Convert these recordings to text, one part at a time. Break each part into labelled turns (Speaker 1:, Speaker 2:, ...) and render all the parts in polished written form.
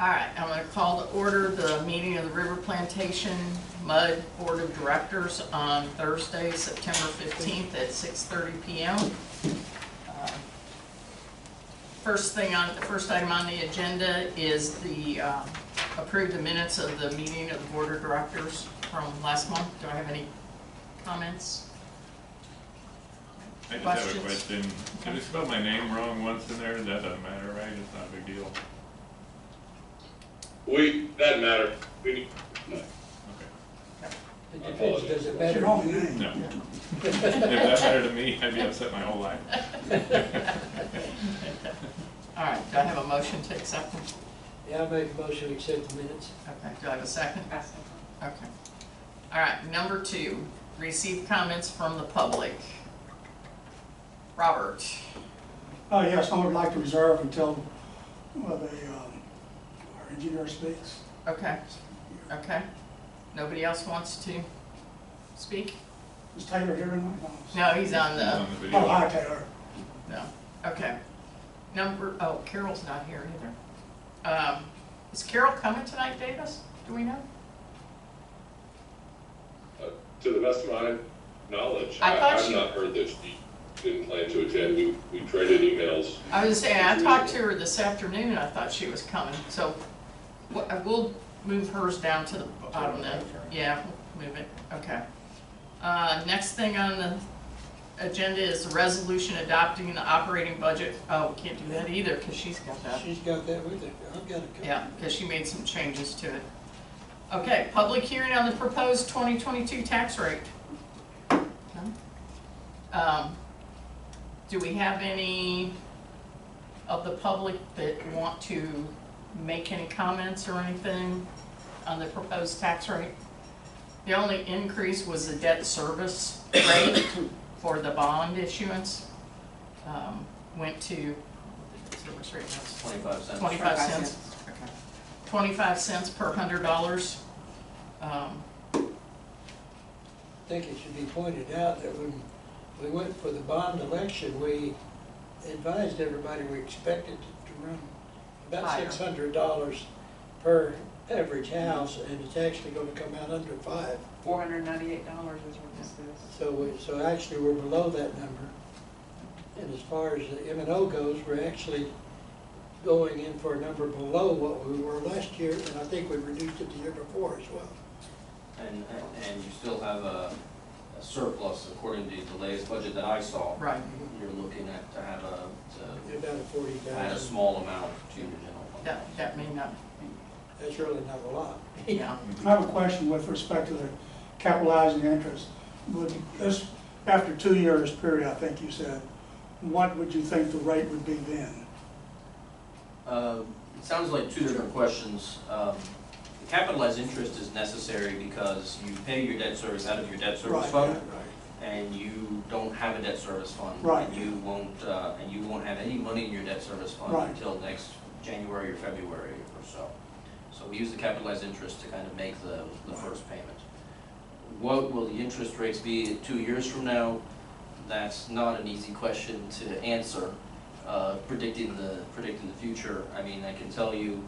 Speaker 1: All right, I'm going to call to order the meeting of the River Plantation MUD Board of Directors on Thursday, September 15th at 6:30 p.m. First item on the agenda is the approve the minutes of the meeting of the Board of Directors from last month. Do I have any comments?
Speaker 2: I just have a question. Did I spell my name wrong once in there? That doesn't matter, right? It's not a big deal.
Speaker 3: Doesn't matter. No.
Speaker 2: Okay.
Speaker 4: Does it matter?
Speaker 2: No. If that mattered to me, I'd be upset my whole life.
Speaker 1: All right, do I have a motion to accept them?
Speaker 4: Yeah, I make a motion to accept the minutes.
Speaker 1: Okay, do I have a second? Okay. All right, number 2, receive comments from the public. Robert.
Speaker 5: Yes, I would like to reserve until our engineer speaks.
Speaker 1: Okay. Okay. Nobody else wants to speak?
Speaker 5: Is Taylor here tonight?
Speaker 1: No, he's on the.
Speaker 2: On the video.
Speaker 5: Oh, hi, Taylor.
Speaker 1: No. Okay. Carol's not here either. Is Carol coming tonight, Davis? Do we know?
Speaker 3: To the best of my knowledge,
Speaker 1: I thought
Speaker 3: I've not heard that she didn't plan to attend. We traded emails.
Speaker 1: I was saying, I talked to her this afternoon and I thought she was coming. So we'll move hers down to the bottom then. Yeah, we'll move it. Okay. Next thing on the agenda is the resolution adopting the operating budget. Oh, we can't do that either because she's got that.
Speaker 4: She's got that with her. I've got it.
Speaker 1: Yeah, because she made some changes to it. Okay, public hearing on the proposed 2022 tax rate. Do we have any of the public that want to make any comments or anything on the proposed tax rate? The only increase was the debt service rate for the bond issuance. Went to, service rate was
Speaker 6: 25 cents.
Speaker 1: 25 cents. Okay. 25 cents per $100.
Speaker 4: I think it should be pointed out that when we went for the bond election, we advised everybody we expected to run about
Speaker 1: Higher.
Speaker 4: $600 per average house, and it's actually going to come out under $500.
Speaker 7: $498 is what this is.
Speaker 4: So actually we're below that number. And as far as the M&O goes, we're actually going in for a number below what we were last year, and I think we reduced it the year before as well.
Speaker 6: And you still have a surplus according to the latest budget that I saw.
Speaker 1: Right.
Speaker 6: You're looking at to have
Speaker 4: About a 40,000.
Speaker 6: add a small amount to your general fund.
Speaker 1: That may not
Speaker 4: That's really not a lot.
Speaker 1: be, yeah.
Speaker 5: I have a question with respect to the capitalizing interest. Would this, after 2 years period, I think you said, what would you think the rate would be then?
Speaker 6: It sounds like two different questions. The capitalized interest is necessary because you pay your debt service out of your debt service fund,
Speaker 5: Right.
Speaker 6: and you don't have a debt service fund.
Speaker 5: Right.
Speaker 6: And you won't have any money in your debt service fund
Speaker 5: Right.
Speaker 6: until next January or February or so. So we use the capitalized interest to kind of make the first payment. What will the interest rates be 2 years from now? That's not an easy question to answer. Predicting the future, I mean, I can tell you,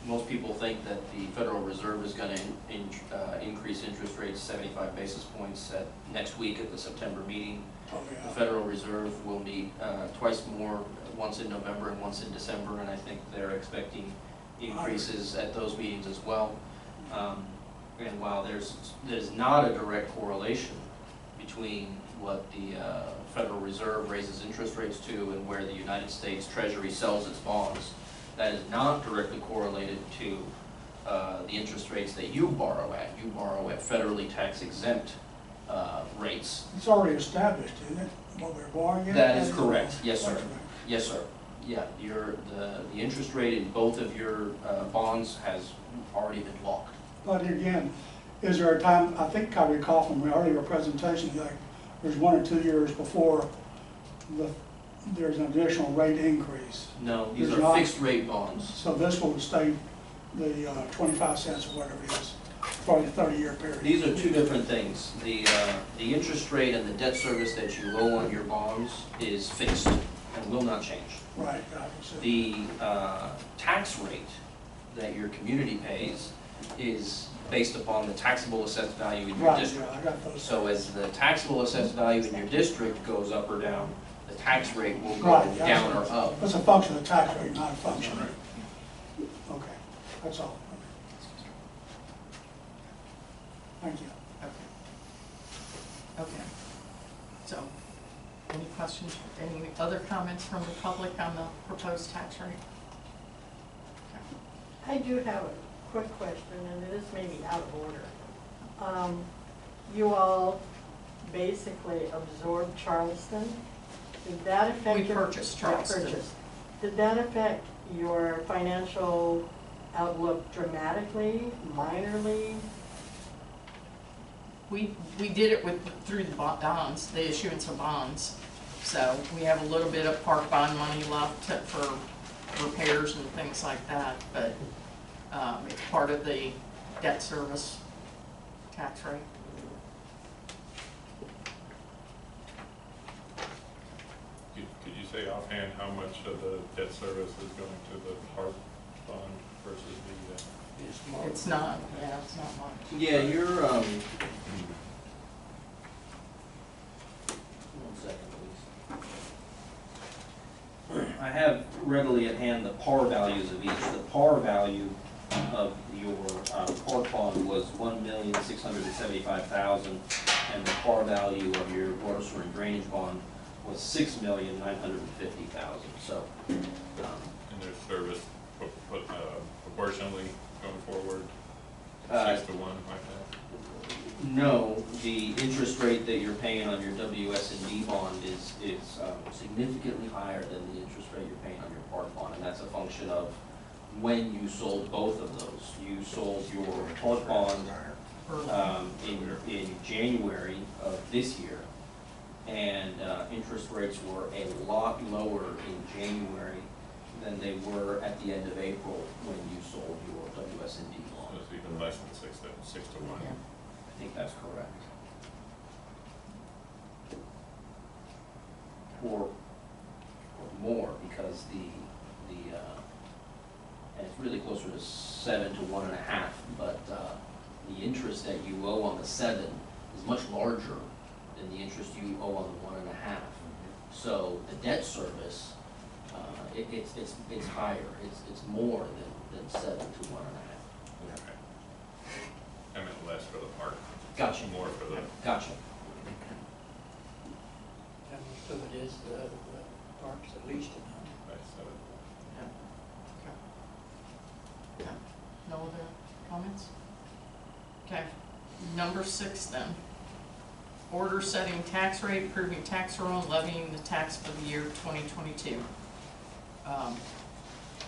Speaker 6: most people think that the Federal Reserve is going to increase interest rates 75 basis points next week at the September meeting.
Speaker 5: Oh, yeah.
Speaker 6: The Federal Reserve will meet twice more, once in November and once in December, and I think they're expecting increases at those meetings as well. And while there's not a direct correlation between what the Federal Reserve raises interest rates to and where the United States Treasury sells its bonds, that is not directly correlated to the interest rates that you borrow at. You borrow at federally tax exempt rates.
Speaker 5: It's already established, isn't it, what we're borrowing at?
Speaker 6: That is correct, yes sir.
Speaker 5: That's right.
Speaker 6: Yes sir. Yeah, the interest rate in both of your bonds has already been locked.
Speaker 5: But again, is there a time, I think I recall from the earlier presentation, like there's 1 or 2 years before there's an additional rate increase.
Speaker 6: No, these
Speaker 5: There's
Speaker 6: are
Speaker 5: not.
Speaker 6: fixed rate bonds.
Speaker 5: So this will stay the 25 cents or whatever it is for the 30-year period.
Speaker 6: These are two different things. The interest rate and the debt service that you owe on your bonds is fixed and will not change.
Speaker 5: Right.
Speaker 6: The tax rate that your community pays is based upon the taxable assessed value in your
Speaker 5: Right,
Speaker 6: district.
Speaker 5: yeah, I got those.
Speaker 6: So as the taxable assessed value in your district goes up or down, the tax rate will go
Speaker 5: Right, yeah.
Speaker 6: down or up.
Speaker 5: It's a function of the tax rate, not a function. Okay, that's all. Thank you.
Speaker 1: Okay. Okay. So, any questions, any other comments from the public on the proposed tax rate?
Speaker 8: I do have a quick question, and this may be out of order. You all basically absorbed Charleston. Did that affect?
Speaker 1: We purchased Charleston.
Speaker 8: Did that affect your financial outlook dramatically, minorly?
Speaker 1: We did it through the bonds, the issuance of bonds. So we have a little bit of park bond money left for repairs and things like that, but it's part of the debt service tax rate.
Speaker 2: Could you say offhand how much of the debt service is going to the park fund versus the,
Speaker 1: It's not, yeah, it's not much.
Speaker 6: Yeah, you're, one second, please. I have readily at hand the par values of each. The par value of your park bond was $1,675,000, and the par value of your water sewer and drainage bond was $6,950,000. So,
Speaker 2: and their service proportionally going forward, 6 to 1, like that?
Speaker 6: no, the interest rate that you're paying on your WS&D bond is significantly higher than the interest rate you're paying on your park bond, and that's a function of when you sold both of those. You sold your park bond in January of this year, and interest rates were a lot lower in January than they were at the end of April when you sold your WS&D
Speaker 2: So
Speaker 6: bond.
Speaker 2: it's even less than 6 to 1.
Speaker 1: Yeah.
Speaker 6: I think that's correct. Or more, because and it's really closer to 7 to 1.5, but the interest that you owe on the 7 is much larger than the interest you owe on the 1.5. So the debt service, it's higher, it's more than 7 to 1.5.
Speaker 2: Okay. I meant less for the park.
Speaker 6: Gotcha.
Speaker 2: More for the.
Speaker 6: Gotcha.
Speaker 4: And most of it is the parks at least amount.
Speaker 1: Yeah. Okay. No other comments? Okay, number 6 then. Order setting tax rate, approving tax roll, and levying the tax for the year 2022.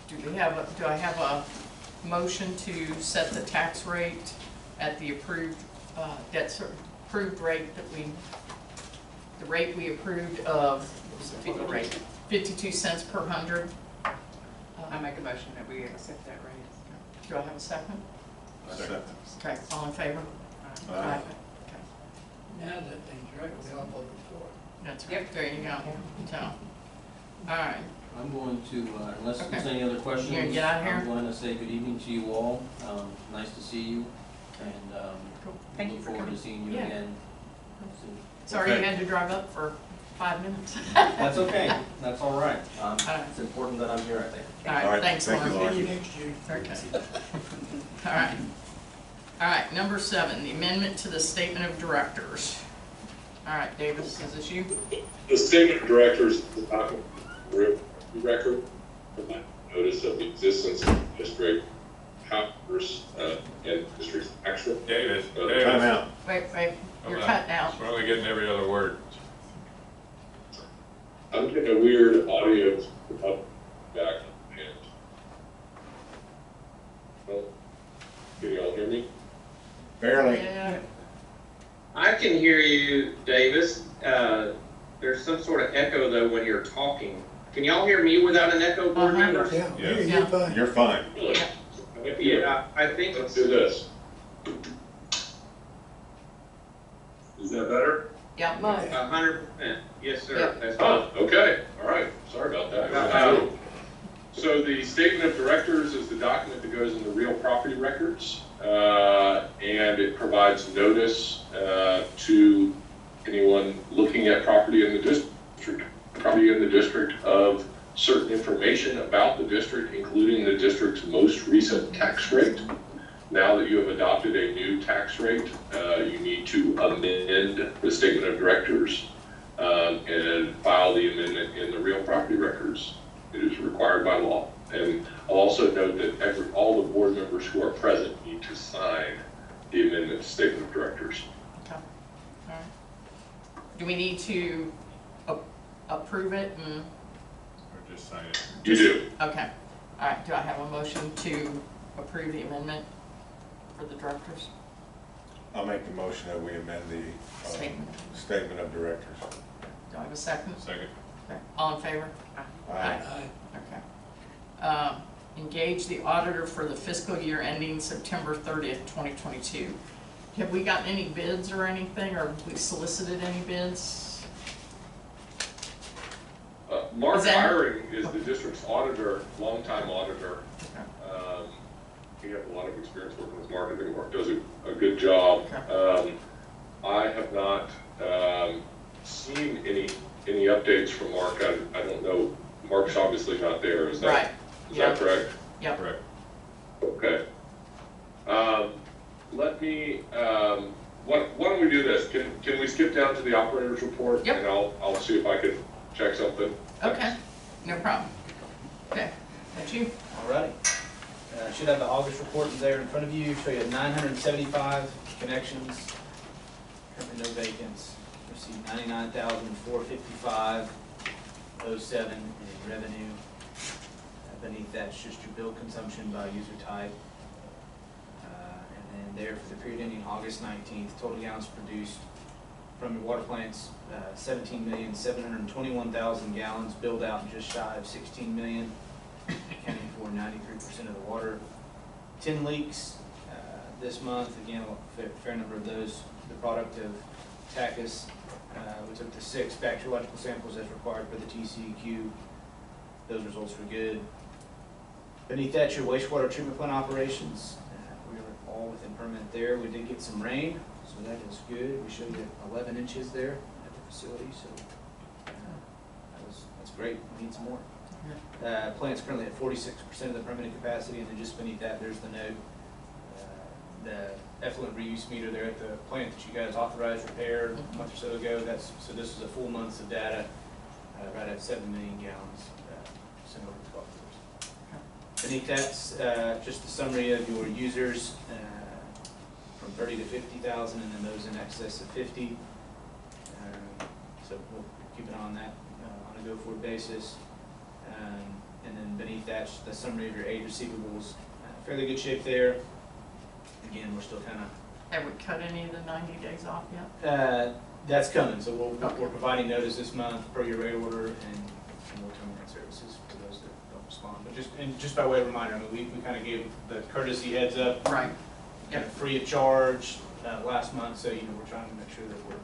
Speaker 1: Do I have a motion to set the tax rate at the approved approved rate that the rate we approved of, what was the rate? 52 cents per hundred.
Speaker 7: I make a motion that we accept that rate.
Speaker 1: Do I have a second?
Speaker 2: Second.
Speaker 1: Okay, all in favor?
Speaker 2: Aye.
Speaker 1: Okay,
Speaker 4: Now that thing's right, we all voted for it.
Speaker 1: that's right, there you go. So, all right,
Speaker 6: I'm going to, unless there's
Speaker 1: Okay.
Speaker 6: any other questions,
Speaker 1: You gonna get out of here?
Speaker 6: I'm going to say good evening to you all. Nice to see you, and
Speaker 1: cool.
Speaker 7: Thank you
Speaker 6: look
Speaker 7: for
Speaker 6: forward to
Speaker 7: coming.
Speaker 6: seeing you
Speaker 1: Yeah.
Speaker 6: again soon.
Speaker 1: Sorry you
Speaker 2: Okay.
Speaker 1: had to drive up for 5 minutes.
Speaker 6: That's okay, that's all right.
Speaker 1: right.
Speaker 6: It's important that I'm here, I think.
Speaker 1: All right,
Speaker 2: right,
Speaker 1: thanks,
Speaker 2: thank you,
Speaker 1: Lauren.
Speaker 4: See you next year.
Speaker 1: Okay. All right. All right, number 7, the amendment to the statement of directors. All right, Davis, is this you?
Speaker 3: The statement of directors is the document record of my notice of the existence of district house and district actual.
Speaker 2: Davis,
Speaker 3: Time
Speaker 2: Davis.
Speaker 3: out.
Speaker 1: Wait, you're
Speaker 2: Hold on.
Speaker 1: cutting out.
Speaker 2: We're only getting every other word.
Speaker 3: I'm getting a weird audio back and. Well, can you all hear me?
Speaker 9: Barely.
Speaker 1: Yeah.
Speaker 10: I can hear you, Davis. There's some sort of echo though when you're talking. Can y'all hear me without an echo, board
Speaker 1: Uh-huh.
Speaker 10: members?
Speaker 4: Yeah,
Speaker 2: Yes.
Speaker 4: you're fine.
Speaker 9: You're fine.
Speaker 3: Really?
Speaker 10: Yeah, I think
Speaker 3: Let's
Speaker 10: it's,
Speaker 3: do this. Is that better?
Speaker 1: Yeah.
Speaker 10: 100%. Yes, sir.
Speaker 1: Yeah.
Speaker 10: That's
Speaker 3: Oh,
Speaker 10: fine.
Speaker 3: okay, all right, sorry about that.
Speaker 10: Uh,
Speaker 3: So the statement of directors is the document that goes in the real property records, and it provides notice to anyone looking at property in the district of certain information about the district, including the district's most recent tax rate. Now that you have adopted a new tax rate, you need to amend the statement of directors and file the amendment in the real property records. It is required by law. And I'll also note that all the board members who are present need to sign the amendment statement of directors.
Speaker 1: Okay, all right. Do we need to approve it and?
Speaker 2: Or just sign it?
Speaker 3: You do.
Speaker 1: Okay, all right, do I have a motion to approve the amendment for the directors?
Speaker 9: I'll make the motion that we amend the statement of directors.
Speaker 1: Do I have a second?
Speaker 2: Second.
Speaker 1: Okay, all in favor?
Speaker 9: Aye.
Speaker 1: Okay. Engage the auditor for the fiscal year ending September 30th, 2022. Have we gotten any bids or anything, or have we solicited any bids?
Speaker 3: Mark
Speaker 1: Is that-
Speaker 3: Hiring is the district's auditor, longtime auditor.
Speaker 1: Okay.
Speaker 3: He has a lot of experience working with Mark. I think Mark does a good job.
Speaker 1: Okay.
Speaker 3: I have not seen any updates from Mark. I don't know. Mark's obviously not there. Is that
Speaker 1: Right.
Speaker 3: Is that correct?
Speaker 1: Yep.
Speaker 2: Correct.
Speaker 3: Okay. Let me. Why don't we do this? Can we skip down to the operator's report?
Speaker 1: Yep.
Speaker 3: And I'll see if I can check something.
Speaker 1: Okay, no problem. Okay, that's you.
Speaker 6: Alrighty. Should have the August report there in front of you. Show you 975 connections. Currently no vacants. Received 99,455.07 in revenue. Beneath that's just your bill consumption by user type. And then there for the period ending August 19th, total gallons produced from your water plants, 17,721,000 gallons, billed out just shy of 16 million, accounting for 93% of the water. 10 leaks this month, again, a fair number of those, the product of TACUS. We took the 6 bacteriological samples as required for the TCEQ. Those results were good. Beneath that, your wastewater treatment plant operations. We are all within permit there. We did get some rain, so that is good. We showed you 11 inches there at the facility, so that's great. We need some more. Plant's currently at 46% of the permitted capacity, and then just beneath that, there's the note. The effluent reuse meter there at the plant that you guys authorized repair a month or so ago. So this is a full month of data, right at 7 million gallons sent over to golf course. Beneath that's just a summary of your users from 30 to 50,000, and then those in excess of 50. So we'll keep an eye on that on a go-forward basis. And then beneath that's the summary of your age receivables. Fairly good shape there. Again, we're still kind of.
Speaker 1: Have we cut any of the 90 days off yet?
Speaker 6: That's coming. So we're providing notice this month per your rate order, and we'll terminate services for those that don't respond. But just by way of reminder, I mean, we kind of gave the courtesy heads up,
Speaker 1: Right.
Speaker 6: kind of free of charge last month. So we're trying to make sure that we're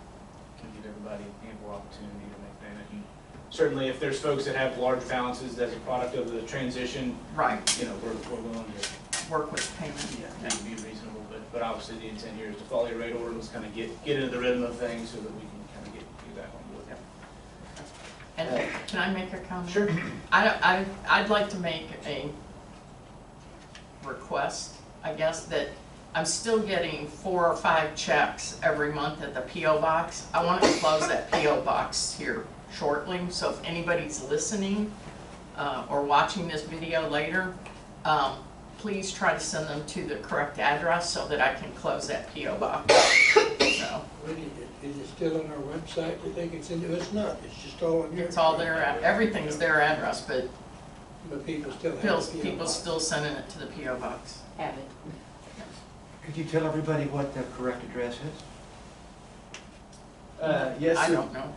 Speaker 6: going to give everybody ample opportunity to make payment. Certainly, if there's folks that have large balances as a product of the transition,
Speaker 1: Right.
Speaker 6: we're willing to
Speaker 1: Work with payment.
Speaker 6: be reasonable. But obviously, the intent here is to follow your rate order. Let's kind of get into the rhythm of things so that we can kind of get back on board.
Speaker 1: And can I make a comment?
Speaker 6: Sure.
Speaker 1: I'd like to make a request, I guess, that I'm still getting 4 or 5 checks every month at the P.O. box. I want to close that P.O. box here shortly, so if anybody's listening or watching this video later, please try to send them to the correct address so that I can close that P.O. box. So,
Speaker 4: Is it still on our website? You think it's it's not, it's just all on your.
Speaker 1: it's all their, everything's their address, but
Speaker 4: But people still have.
Speaker 1: people still sending it to the P.O. box.
Speaker 7: Have it.
Speaker 11: Could you tell everybody what the correct address is?
Speaker 6: Yes,
Speaker 1: I
Speaker 6: sir.
Speaker 1: don't know.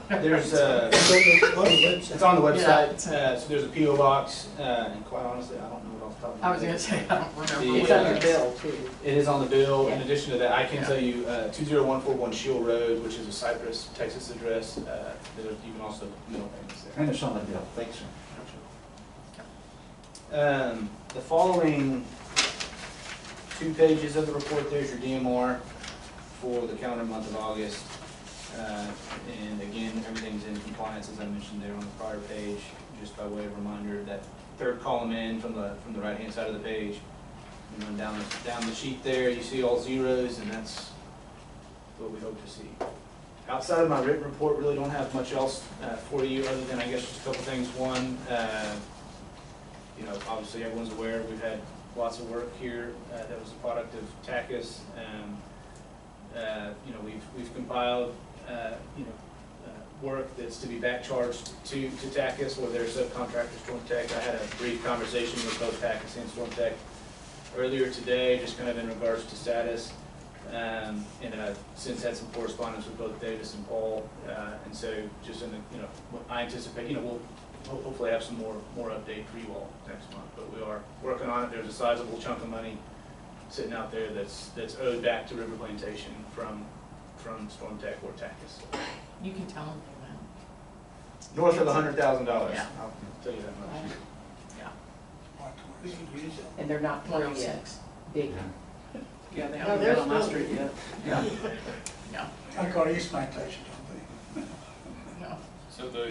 Speaker 6: There's
Speaker 4: It's on the website.
Speaker 6: it's on the website.
Speaker 1: Yeah.
Speaker 6: So there's a PO box, and quite honestly, I don't know it off the top of my
Speaker 1: I was
Speaker 6: head.
Speaker 1: gonna say, I don't remember.
Speaker 6: The,
Speaker 1: what
Speaker 8: It's
Speaker 1: it
Speaker 8: on your
Speaker 1: is.
Speaker 8: bill too.
Speaker 6: It is on the bill. In
Speaker 8: Yeah.
Speaker 6: addition to that, I can
Speaker 1: Yeah.
Speaker 6: tell you 20141 Shield Road, which is a Cypress, Texas address. You can also mail things there.
Speaker 11: And it's on the bill, thanks, sir.
Speaker 12: The following 2 pages of the report, there's your DMR for the calendar month of August. And again, everything's in compliance, as I mentioned there on the prior page, just by way of reminder. That 3rd column in from the right-hand side of the page, and then down the sheet there, you see all zeros, and that's what we hope to see. Outside of my written report, really don't have much else for you, other than I guess just a couple things. One, you know, obviously everyone's aware we've had lots of work here that was a product of TACUS. You know, we've compiled work that's to be back charged to TACUS, or their subcontractor StormTech. I had a brief conversation with both TACUS and StormTech earlier today, just kind of in regards to status. And I've since had some correspondence with both Davis and Paul, and so just in the, you know, I anticipate, you know, we'll hopefully have some more update for you all next month. But we are working on it. There's a sizable chunk of money sitting out there that's owed back to River Plantation from StormTech or TACUS.
Speaker 1: You can tell them
Speaker 12: North of $100,000.
Speaker 1: Yeah.
Speaker 12: I'll tell you that much.
Speaker 1: Yeah.
Speaker 4: We could use it.
Speaker 7: And they're not pouring yet.
Speaker 1: 106.
Speaker 7: Big. Yeah, they
Speaker 8: No,
Speaker 7: haven't
Speaker 8: they're
Speaker 7: been on my
Speaker 8: still-
Speaker 7: street yet.
Speaker 1: Yeah. Yeah.
Speaker 5: I call East Plantation, don't
Speaker 1: No.
Speaker 2: So the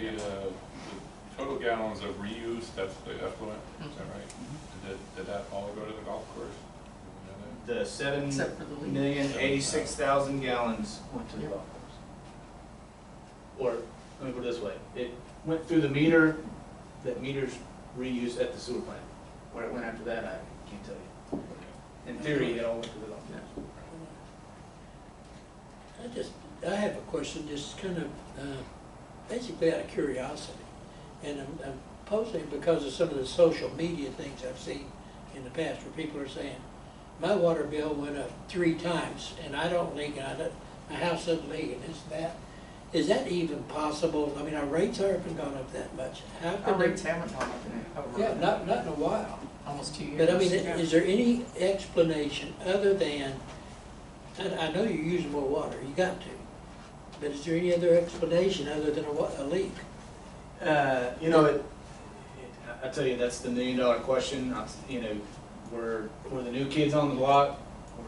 Speaker 2: total gallons of reuse, that's the effluent, is that right? Did that all go to the golf course? Do you know that?
Speaker 12: The
Speaker 1: Except for the leak.
Speaker 12: 7,086,000 gallons went to the
Speaker 1: Yep.
Speaker 12: golf course. Or, let me put it this way, it went through the meter, that meter's reused at the sewer plant. Where it went after that, I can't tell you. In theory, it all went to the golf course.
Speaker 4: I have a question, just kind of, basically out of curiosity. And I'm posing because of some of the social media things I've seen in the past where people are saying, my water bill went up 3 times and I don't leak, and my house doesn't leak, and this, that. Is that even possible? I mean, our rates haven't gone up that much. How
Speaker 1: Our
Speaker 4: can they?
Speaker 1: rates haven't gone up in over
Speaker 4: Yeah, not in a while.
Speaker 1: almost 2 years.
Speaker 4: But I mean,
Speaker 1: Yeah.
Speaker 4: is there any explanation other than, I know you're using more water, you got to, but is there any other explanation other than a leak?
Speaker 12: You know, I tell you, that's the $1 million question. You know, we're the new kids on the block.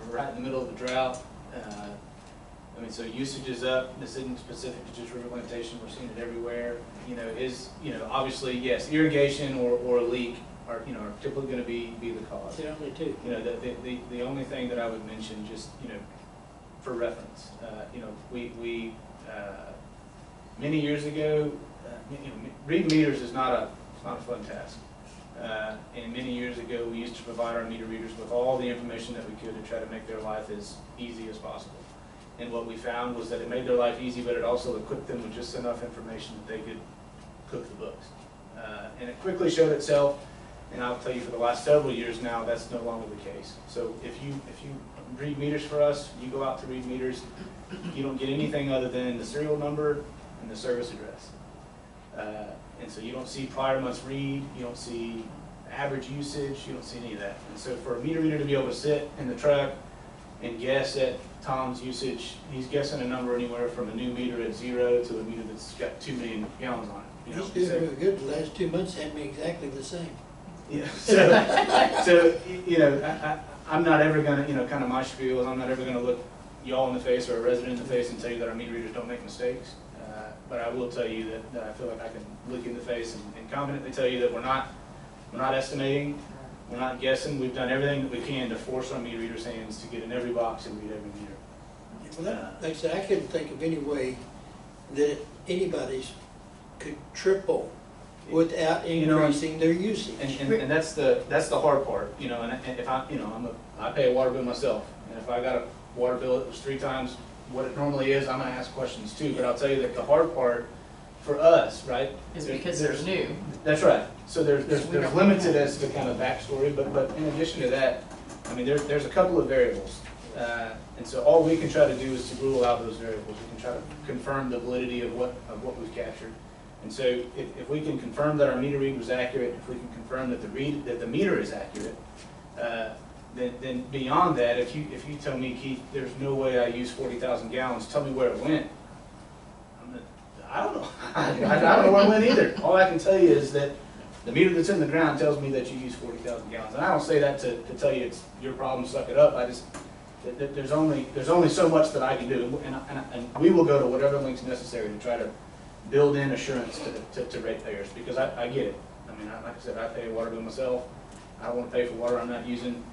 Speaker 12: We're right in the middle of the drought. I mean, so usage is up. This isn't specific to just River Plantation. We're seeing it everywhere. You know, obviously, yes, irrigation or a leak are typically going to be the cause.
Speaker 4: The only two.
Speaker 12: You know, the only thing that I would mention, just, you know, for reference, you know, we many years ago, you know, reading meters is not a fun task. And many years ago, we used to provide our meter readers with all the information that we could to try to make their life as easy as possible. And what we found was that it made their life easy, but it also equipped them with just enough information that they could cook the books. And it quickly showed itself, and I'll tell you, for the last several years now, that's no longer the case. So if you read meters for us, you go out to read meters, you don't get anything other than the serial number and the service address. And so you don't see prior month's read, you don't see average usage, you don't see any of that. And so for a meter reader to be able to sit in the truck and guess at Tom's usage, he's guessing a number anywhere from a new meter at 0 to a meter that's got 2 million gallons on it. You know?
Speaker 4: He's doing really good. The last 2 months had me exactly the same.
Speaker 12: Yeah. So you know, I'm not ever gonna, you know, kind of my spiel is I'm not ever gonna look y'all in the face or a resident in the face and tell you that our meter readers don't make mistakes. But I will tell you that I feel like I can look in the face and confidently tell you that we're not estimating, we're not guessing. We've done everything that we can to force our meter readers' hands to get in every box and read every meter.
Speaker 4: Well, like I said, I couldn't think of any way that anybody's could triple without increasing their usage.
Speaker 12: And that's the hard part, you know. And if I, you know, I pay a water bill myself, and if I got a water bill that was 3 times what it normally is, I'm gonna ask questions too. But I'll tell you that the hard part for us, right,
Speaker 1: Is because they're new.
Speaker 12: That's right. So there's
Speaker 1: We don't
Speaker 12: limited
Speaker 1: have-
Speaker 12: as to kind of backstory, but in addition to that, I mean, there's a couple of variables. And so all we can try to do is to rule out those variables. We can try to confirm the validity of what we've captured. And so if we can confirm that our meter read was accurate, if we can confirm that the meter is accurate, then beyond that, if you tell me, Keith, there's no way I used 40,000 gallons, tell me where it went. I don't know. I don't know where it went either. All I can tell you is that the meter that's in the ground tells me that you use 40,000 gallons. And I don't say that to tell you it's your problem, suck it up. I just, there's only so much that I can do. And we will go to whatever lengths necessary to try to build in assurance to ratepayers, because I get it. I mean, like I said, I pay a water bill myself. I don't want to pay for water I'm not using.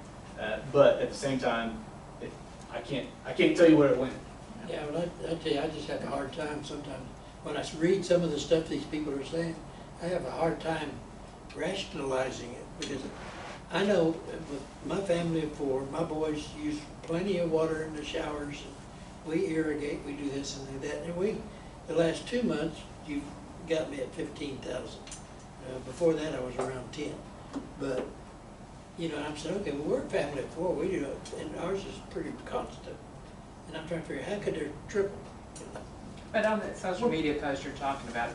Speaker 12: But at the same time, I can't tell you where it went.
Speaker 4: Yeah, well, I tell you, I just have a hard time sometimes. When I read some of the stuff these people are saying, I have a hard time rationalizing it, because I know with my family of four, my boys use plenty of water in the showers. We irrigate, we do this and do that, and the last 2 months, you got me at 15,000. Before that, I was around 10. But, you know, I'm saying, okay, well, we're a family of four, we do it, and ours is pretty constant. And I'm trying to figure, how could there triple?
Speaker 7: But on that social media post you're talking about,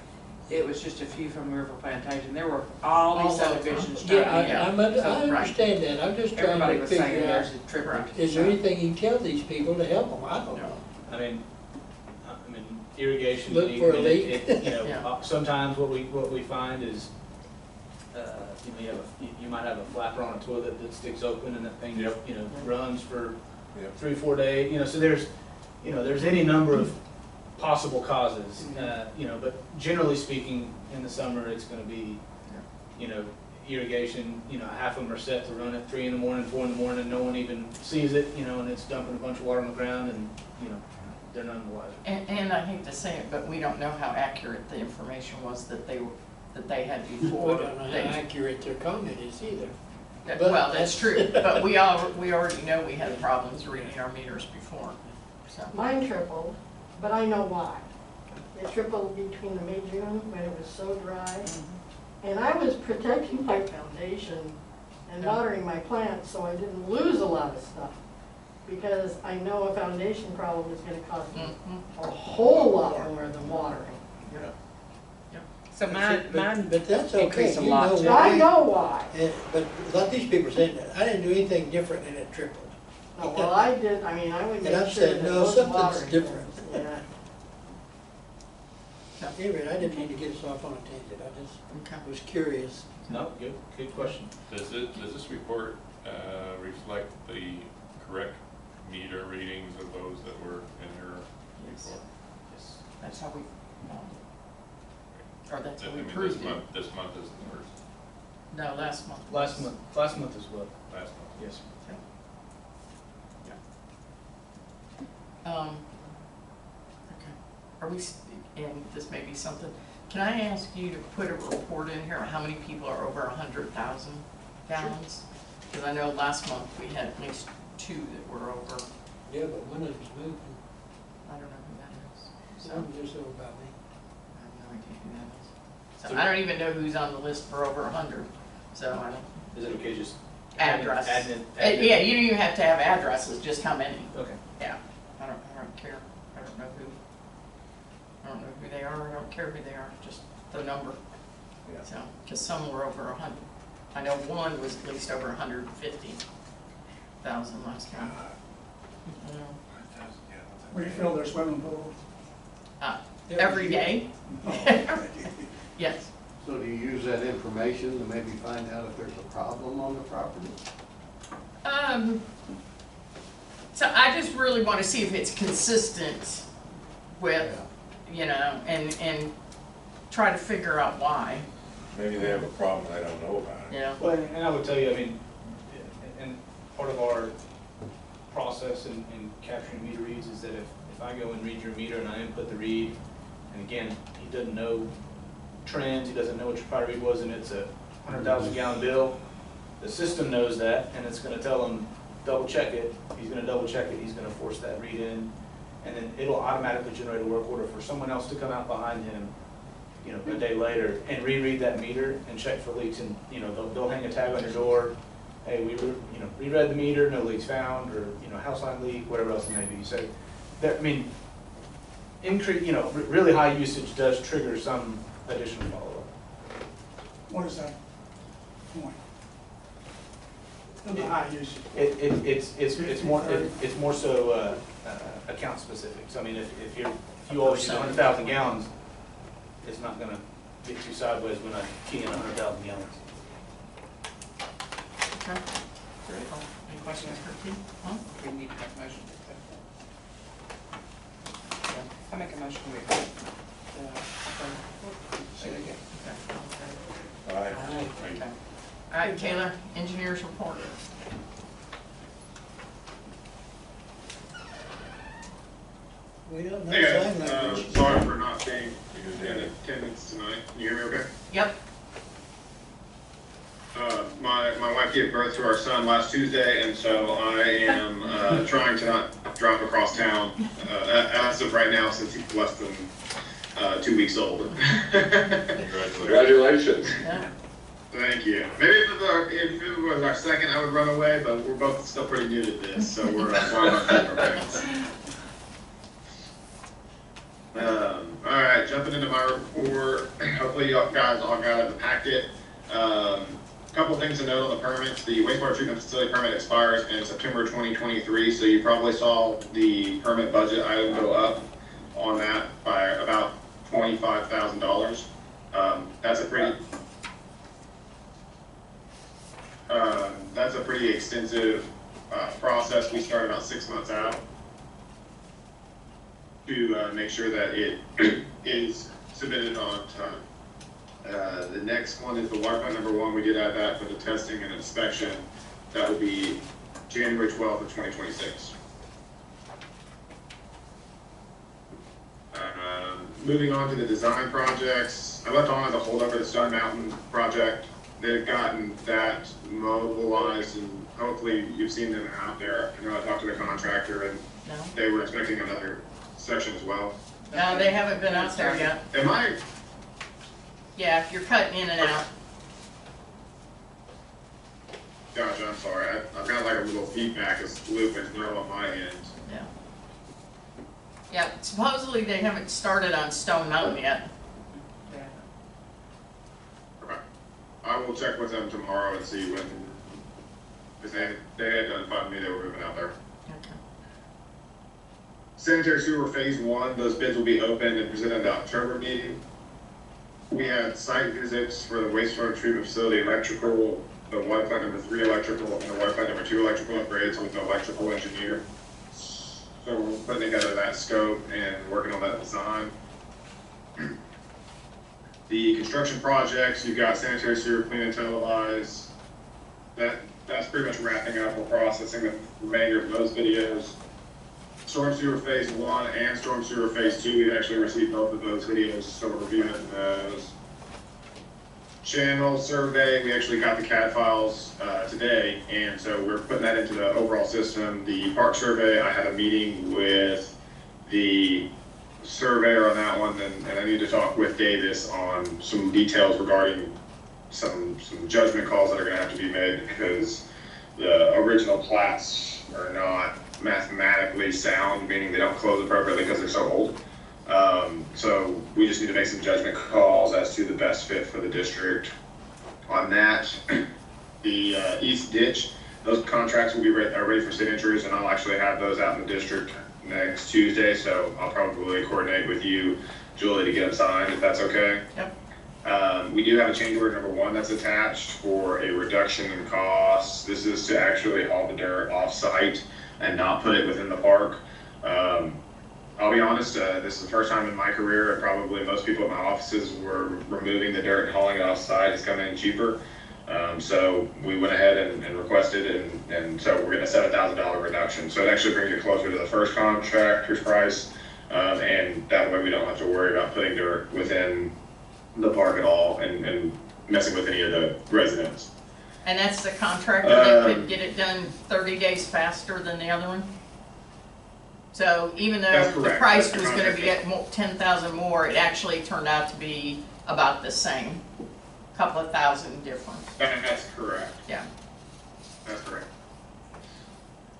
Speaker 7: it was just a few from River Plantation. There were all these subdivisions starting out.
Speaker 4: I understand that, I'm just trying
Speaker 7: Everybody
Speaker 4: to
Speaker 7: was saying
Speaker 4: figure out,
Speaker 7: there's a triple.
Speaker 4: is there anything you can tell these people to help them? I don't know.
Speaker 12: I mean, irrigation.
Speaker 4: Look for a leak.
Speaker 12: You know, sometimes what we find is, you might have a flapper on a toilet that sticks open and that thing, runs for 3 or 4 days. You know, so there's any number of possible causes. But generally speaking, in the summer it's going to be, irrigation. Half of them are set to run at 3 in the morning, 4 in the morning. No one even sees it. And it's dumping a bunch of water on the ground, and they're none the wiser.
Speaker 1: And I hate to say it, but we don't know how accurate the information was that they had before.
Speaker 4: We don't know how accurate their comment is either.
Speaker 1: Well, that's true, but we already know we had problems reading our meters before, so.
Speaker 8: Mine tripled, but I know why. It tripled between the May-June when it was so dry. And I was protecting my foundation and watering my plants so I didn't lose a lot of stuff. Because I know a foundation problem is gonna cost me a whole lot more than watering.
Speaker 7: So mine
Speaker 4: But that's okay.
Speaker 7: increased a
Speaker 4: You
Speaker 7: lot
Speaker 4: know
Speaker 7: too.
Speaker 4: why.
Speaker 8: I know why.
Speaker 4: But like these people saying that, I didn't do anything different and it tripled.
Speaker 8: No, well, I did, I mean, I would
Speaker 4: And I've
Speaker 8: make sure that
Speaker 4: said,
Speaker 8: it
Speaker 4: no,
Speaker 8: was
Speaker 4: something's
Speaker 8: watering.
Speaker 4: different.
Speaker 8: Yeah.
Speaker 4: Anyway, I didn't mean to get us off on a tangent, I just was curious.
Speaker 12: No, good question.
Speaker 2: Does this report reflect the correct meter readings of those that were in your report?
Speaker 12: Yes.
Speaker 1: That's how we, or that's how we
Speaker 2: I mean,
Speaker 1: proved it.
Speaker 2: this month is the first.
Speaker 1: No, last month.
Speaker 12: Last month as well.
Speaker 2: Last month.
Speaker 12: Yes.
Speaker 1: Okay. Are we, and this may be something, can I ask you to put a report in here, how many people are over 100,000 gallons? Because I know last month we had at least 2 that were over,
Speaker 4: Yeah, but one of them's moving,
Speaker 1: I don't know who that is. So,
Speaker 4: some just over about me.
Speaker 1: I have no idea who that is. So I don't even know who's on the list for over 100, so I don't.
Speaker 12: Is it okay just?
Speaker 1: Address.
Speaker 12: Admin.
Speaker 1: Yeah, you don't even have to have addresses, just how many.
Speaker 12: Okay.
Speaker 1: Yeah, I don't care. I don't know who they are. I don't care who they are, just the number.
Speaker 9: Yeah.
Speaker 1: So, because some were over 100. I know one was at least over 150,000 last time.
Speaker 5: Refill their swimming pool.
Speaker 1: Every day? Yes.
Speaker 13: So do you use that information to maybe find out if there's a problem on the property?
Speaker 1: So I just really want to see if it's consistent with, and try to figure out why.
Speaker 9: Maybe they have a problem I don't know about.
Speaker 12: Well, and I would tell you, I mean, and part of our process in capturing meter reads is that if I go and read your meter and I input the read, and again, he doesn't know trends, he doesn't know what your prior read was, and it's a 100,000 gallon bill, the system knows that, and it's gonna tell him, double check it, he's gonna double check it, he's gonna force that read in, and then it'll automatically generate a work order for someone else to come out behind him, a day later, and reread that meter and check for leaks, and, they'll hang a tag on your door, hey, we reread the meter, no leaks found, or, house line leak, whatever else it may be. So, really high usage does trigger some additional follow-up.
Speaker 5: What is that point? The high usage.
Speaker 12: It's more so account specific. So I mean, if you all use 100,000 gallons, it's not gonna get too sideways when I key in 100,000 gallons.
Speaker 1: Okay. Any questions for Keith? Huh?
Speaker 7: We need to make a motion. I make a motion we accept. Say it again.
Speaker 9: Aye.
Speaker 1: Okay. All right, Taylor, engineers report.
Speaker 4: We don't know
Speaker 10: Hey
Speaker 4: sign
Speaker 10: guys,
Speaker 4: language.
Speaker 10: sorry for not being in attendance tonight. Can you hear me okay?
Speaker 1: Yep.
Speaker 10: My wife gave birth to our son last Tuesday, and so I am trying to not drive across town as of right now, since he's less than 2 weeks old.
Speaker 3: Congratulations.
Speaker 1: Yeah.
Speaker 10: Thank you. Maybe if it was our second, I would run away, but we're both still pretty new to this, so we're flying on our pants. All right, jumping into my report. Hopefully you guys all got the packet. Couple things to note on the permits. The wastewater treatment facility permit expires in September 2023, so you probably saw the permit budget item go up on that by about $25,000. That's a pretty extensive process. We start about 6 months out to make sure that it is submitted on time. The next one is the water plant number 1. We did add that for the testing and inspection. That will be January 12th of 2026. Moving on to the design projects. I left on as a holdover the Stone Mountain project. They've gotten that mobilized, and hopefully you've seen them out there. I know I talked to the contractor, and
Speaker 1: No?
Speaker 10: they were expecting another section as well.
Speaker 1: No, they haven't been out there yet.
Speaker 10: Am I?
Speaker 1: Yeah, you're cutting in and out.
Speaker 10: Gotcha, I'm sorry. I've got like a little feedback loop as well on my end.
Speaker 1: Yeah. Yeah, supposedly they haven't started on Stone Mountain yet.
Speaker 10: Okay. I will check with them tomorrow and see when, because they had notified me they were moving out there.
Speaker 1: Okay.
Speaker 10: Sanitary sewer phase 1, those bids will be opened and presented at the October meeting. We had site visits for the wastewater treatment facility electrical, the water plant number 3 electrical, and the water plant number 2 electrical upgrades with the electrical engineer. So we're putting together that scope and working on that design. The construction projects, you've got sanitary sewer clean and televise. That's pretty much wrapping up. We're processing the remainder of those videos. Storm sewer phase 1 and storm sewer phase 2, we've actually received both of those videos, so we're reviewing those. Channel survey, we actually got the CAD files today, and so we're putting that into the overall system. The park survey, I had a meeting with the surveyor on that one, and I need to talk with Davis on some details regarding some judgment calls that are gonna have to be made, because the original plats are not mathematically sound, meaning they don't close appropriately because they're so old. So we just need to make some judgment calls as to the best fit for the district on that. The east ditch, those contracts will be ready for signatures, and I'll actually have those out in the district next Tuesday, so I'll probably coordinate with you, Julie, to get them signed, if that's okay.
Speaker 1: Yep.
Speaker 10: We do have a change order number 1 that's attached for a reduction in costs. This is to actually haul the dirt off-site and not put it within the park. I'll be honest, this is the first time in my career, and probably most people at my offices were removing the dirt and hauling it off-site. It's coming in cheaper. So we went ahead and requested, and so we're getting a $7,000 reduction. So it actually brings it closer to the first contractor's price, and that way we don't have to worry about putting dirt within the park at all and messing with any of the residents.
Speaker 1: And that's the contractor that could get it done 30 days faster than the other one? So even though the price was gonna be at 10,000 more, it actually turned out to be about the same, couple of thousand difference.
Speaker 10: That's correct.
Speaker 1: Yeah.
Speaker 10: That's correct.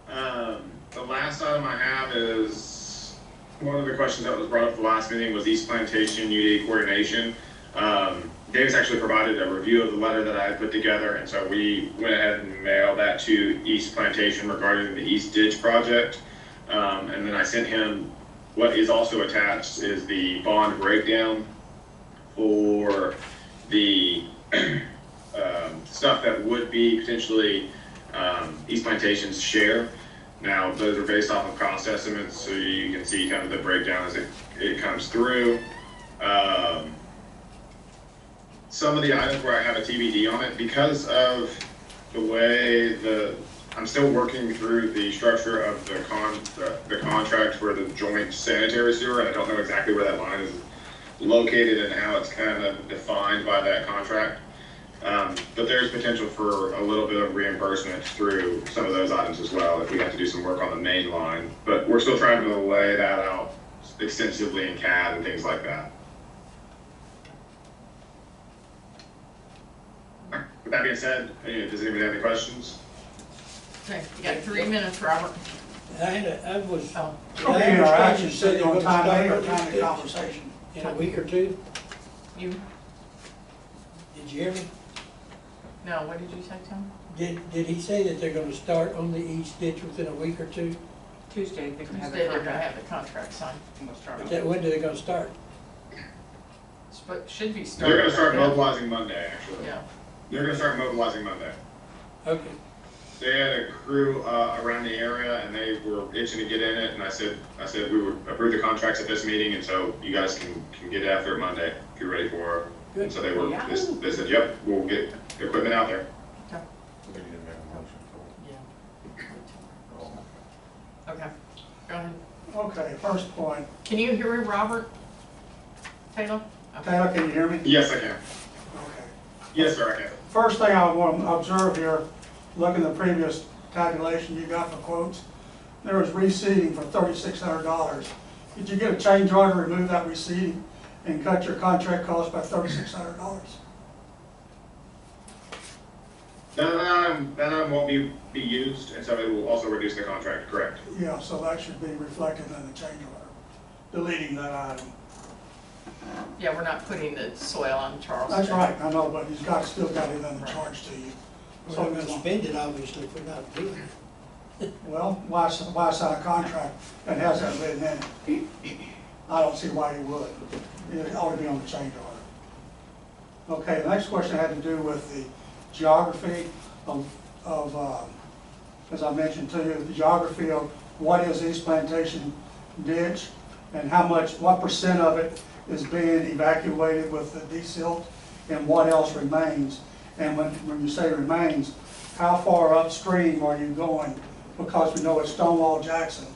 Speaker 10: The last item I have is, one of the questions that was brought up at the last meeting was East Plantation UD coordination. Davis actually provided a review of the letter that I had put together, and so we went ahead and mailed that to East Plantation regarding the East Ditch project. And then I sent him, what is also attached is the bond breakdown for the stuff that would be potentially East Plantation's share. Now, those are based off of cost estimates, so you can see kind of the breakdown as it comes through. Some of the items where I have a TBD on it, because of the way I'm still working through the structure of the contract for the joint sanitary sewer, and I don't know exactly where that line is located and how it's kind of defined by that contract. But there's potential for a little bit of reimbursement through some of those items as well if we have to do some work on the main line. But we're still trying to lay that out extensively in CAD and things like that. With that being said, does anybody have any questions?
Speaker 1: Okay, you got 3 minutes, Robert.
Speaker 4: I was,
Speaker 1: Oh,
Speaker 4: I
Speaker 5: our
Speaker 4: understand you
Speaker 5: actions
Speaker 4: said they're
Speaker 5: on
Speaker 4: gonna
Speaker 5: time
Speaker 4: start
Speaker 5: A or
Speaker 4: on
Speaker 5: time
Speaker 4: these
Speaker 5: of conversation?
Speaker 4: in a week or two.
Speaker 1: you,
Speaker 4: Did you hear me?
Speaker 1: no, what did you say, Tom?
Speaker 4: Did he say that they're gonna start on the east ditch within a week or two?
Speaker 7: Tuesday, they're gonna have
Speaker 1: Tuesday,
Speaker 7: the
Speaker 1: they're gonna
Speaker 7: contract.
Speaker 1: have the contract signed.
Speaker 7: And we'll start on
Speaker 4: That, when are they gonna start?
Speaker 1: But should be starting.
Speaker 10: They're gonna start
Speaker 1: right now.
Speaker 10: mobilizing Monday, actually.
Speaker 1: Yeah,
Speaker 10: They're gonna start mobilizing Monday.
Speaker 4: Okay.
Speaker 10: They had a crew around the area and they were itching to get in it, and I said we would approve the contracts at this meeting, and so you guys can get after it Monday if you're ready for it.
Speaker 4: Good.
Speaker 10: And so they were,
Speaker 1: Yeah.
Speaker 10: they said, yep, we'll get the equipment out there.
Speaker 9: We need to make a motion for
Speaker 1: yeah. Okay, go ahead.
Speaker 5: Okay, first point.
Speaker 1: Can you hear Robert? Taylor? Okay.
Speaker 5: Taylor, can you hear me?
Speaker 10: Yes, I can.
Speaker 5: Okay.
Speaker 10: Yes, sir, I can.
Speaker 5: First thing I want to observe here, looking at the previous tabulation you got for quotes, there was reseeding for $3,600. Did you get a change order, remove that reseeding, and cut your contract cost by $3,600?
Speaker 10: That item won't be used, and so it will also reduce the contract, correct?
Speaker 5: Yeah, so that should be reflected in the change order, deleting that item.
Speaker 1: Yeah, we're not putting the soil on Charleston.
Speaker 5: That's right, I know, but he's still got it in the charge to you.
Speaker 4: We're not gonna spend it, obviously, if we're not doing it.
Speaker 5: Well, why sign a contract that hasn't written in it? I don't see why you would. It ought to be on the change order. Okay, the next question had to do with the geography of as I mentioned to you, the geography of what is East Plantation ditch and what percent of it is being evacuated with the desilt and what else remains. And when you say remains, how far upstream are you going? Because we know it's Stonewall Jackson.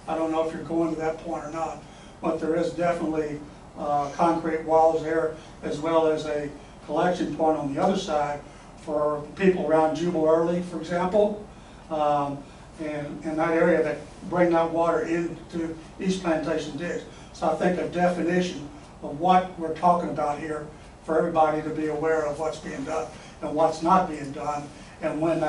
Speaker 5: I don't know if you're going to that point or not, but there is definitely concrete walls there, as well as a collection point on the other side for people around Jubal Early, for example, and in that area that bring that water into East Plantation Ditch. So I think a definition of what we're talking about here for everybody to be aware of what's being done and what's not being done, and when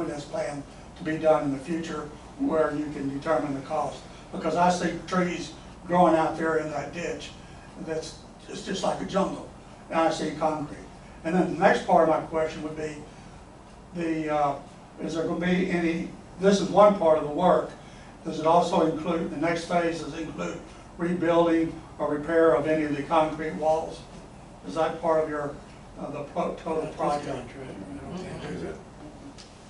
Speaker 5: it's planned to be done in the future, where you can determine the cost. Because I see trees growing out there in that ditch it's just like a jungle, and I see concrete. And then the next part of my question would be, is there going to be any, this is one part of the work, does it also include, the next phase does it include rebuilding or repair of any of the concrete walls? Is that part of your, the total project?
Speaker 9: Is it?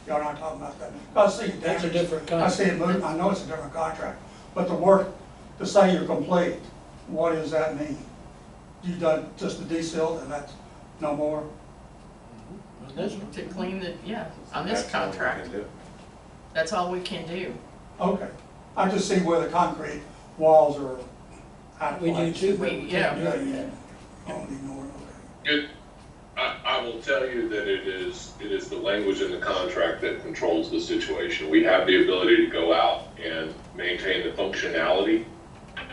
Speaker 5: Y'all not talking about that? I see it
Speaker 4: That's a
Speaker 5: damaged.
Speaker 4: different
Speaker 5: I see it
Speaker 4: contract.
Speaker 5: moving, I know it's a different contract, but the work, to say you're complete, what does that mean? You've done just the desilt and that's no more?
Speaker 1: To clean the, yeah, on this
Speaker 9: That's all we
Speaker 1: contract,
Speaker 9: can do.
Speaker 1: that's all we can do.
Speaker 5: Okay. I just see where the concrete walls are out of
Speaker 4: We do
Speaker 5: place.
Speaker 4: too, but we can't do
Speaker 1: Yeah.
Speaker 4: it yet.
Speaker 5: Oh, ignore it,
Speaker 3: Good. I will tell you that it is the language in the contract that controls the situation. We have the ability to go out and maintain the functionality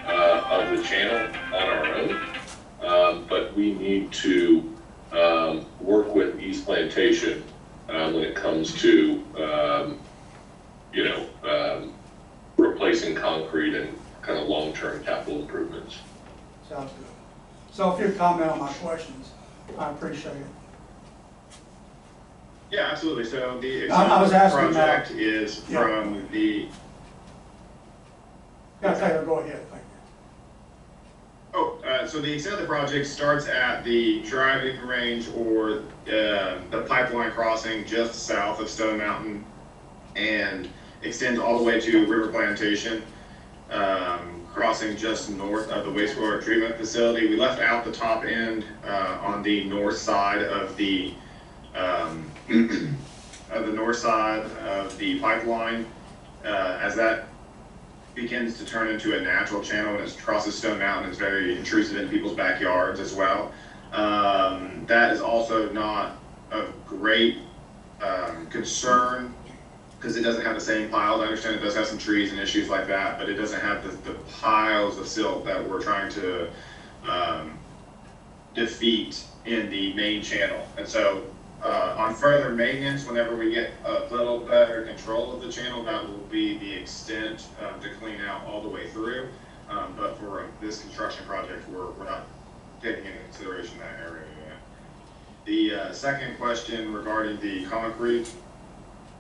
Speaker 3: of the channel on our own, but we need to work with East Plantation when it comes to replacing concrete and kind of long-term capital improvements.
Speaker 5: Sounds good. So if you comment on my questions, I appreciate it.
Speaker 10: Yeah, absolutely. So the
Speaker 5: I was asking
Speaker 10: project is
Speaker 5: yeah.
Speaker 10: from the,
Speaker 5: Yeah, Taylor, go ahead, thank you.
Speaker 10: So the extent of the project starts at the driving range or the pipeline crossing just south of Stone Mountain and extends all the way to River Plantation, crossing just north of the wastewater treatment facility. We left out the top end on the north side of the pipeline, as that begins to turn into a natural channel and it crosses Stone Mountain. It's very intrusive into people's backyards as well. That is also not of great concern because it doesn't have the same piles. I understand it does have some trees and issues like that, but it doesn't have the piles of silt that we're trying to defeat in the main channel. And so on further maintenance, whenever we get a little better control of the channel, that will be the extent to clean out all the way through. But for this construction project, we're not taking into consideration that area yet. The second question regarding the concrete,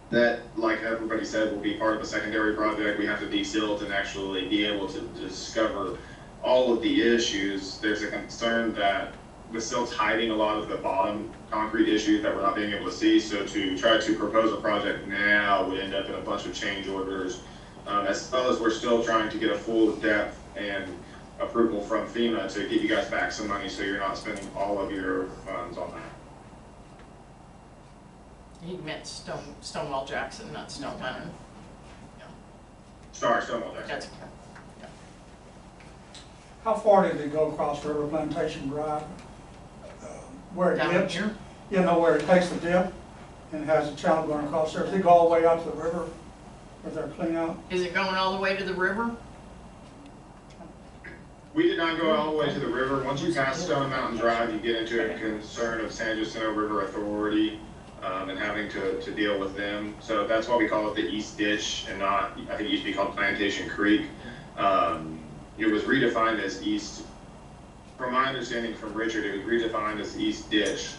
Speaker 10: that, like everybody said, will be part of a secondary project. We have to de-silt and actually be able to discover all of the issues. There's a concern that with silts hiding a lot of the bottom concrete issues that we're not being able to see. So to try to propose a project now would end up in a bunch of change orders, as well as we're still trying to get a full depth and approval from FEMA to give you guys back some money so you're not spending all of your funds on that.
Speaker 1: He meant Stonewall Jackson, not Stone Mountain.
Speaker 10: Sorry, Stonewall Jackson.
Speaker 1: That's okay. Yeah.
Speaker 5: How far did it go across River Plantation Drive? Where it
Speaker 1: Down
Speaker 5: dips?
Speaker 1: here?
Speaker 5: You know, where it takes the dip and has a channel going across there. Does it go all the way out to the river with their clean out?
Speaker 1: Is it going all the way to the river?
Speaker 10: We did not go all the way to the river. Once you pass Stone Mountain Drive, you get into a concern of San Jacinto River Authority and having to deal with them. So that's why we call it the East Ditch and not, I think it used to be called Plantation Creek. It was redefined as East, from my understanding from Richard, it was redefined as East Ditch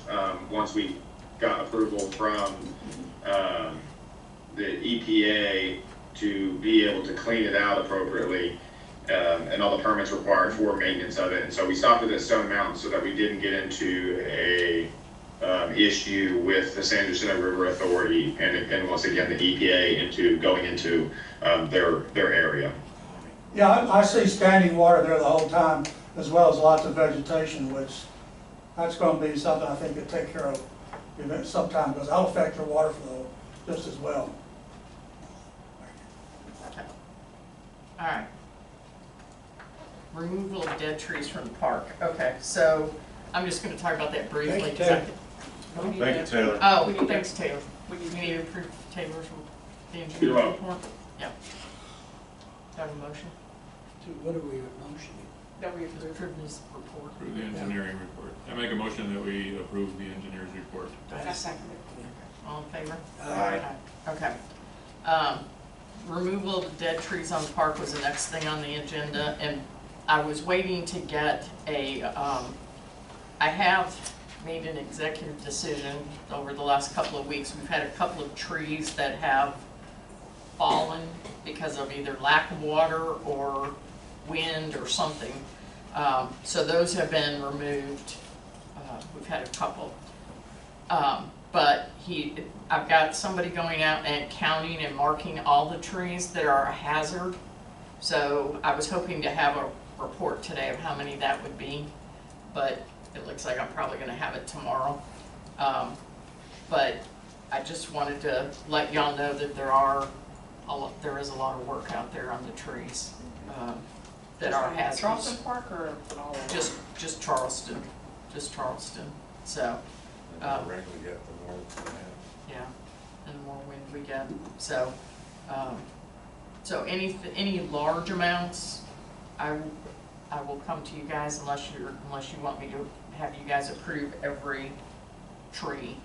Speaker 10: once we got approval from the EPA to be able to clean it out appropriately. And all the permits required for maintenance of it. And so we stopped it at Stone Mountain so that we didn't get into a issue with the San Jacinto River Authority and once again the EPA into going into their area.
Speaker 5: Yeah, I see standing water there the whole time, as well as lots of vegetation, which that's going to be something I think to take care of sometime, because that'll affect your water flow just as well.
Speaker 1: Okay. All right. Removal of dead trees from the park. Okay, so I'm just going to talk about that briefly.
Speaker 4: Thank you, Taylor.
Speaker 9: Thank you, Taylor.
Speaker 1: Oh, thanks, Taylor. We need to approve Taylor's the engineer's
Speaker 10: You're welcome.
Speaker 1: report. Yeah. Have a motion?
Speaker 4: So what are we motioning?
Speaker 7: That we
Speaker 1: Approve his report.
Speaker 2: Approve the engineering report. I make a motion that we approve the engineer's report.
Speaker 7: I second it.
Speaker 1: All in favor?
Speaker 4: Aye.
Speaker 1: Okay. Removal of the dead trees on the park was the next thing on the agenda, and I was waiting to get a, I have made an executive decision over the last couple of weeks. We've had a couple of trees that have fallen because of either lack of water or wind or something. So those have been removed. We've had a couple. But I've got somebody going out and counting and marking all the trees that are a hazard. So I was hoping to have a report today of how many that would be, but it looks like I'm probably gonna have it tomorrow. But I just wanted to let y'all know that there is a lot of work out there on the trees that are hazardous.
Speaker 7: Charleston Park or all over?
Speaker 1: Just Charleston, so.
Speaker 9: The more rain we get, the more we have.
Speaker 1: Yeah, and the more wind we get, so, so any large amounts, I will come to you guys unless you want me to have you guys approve every tree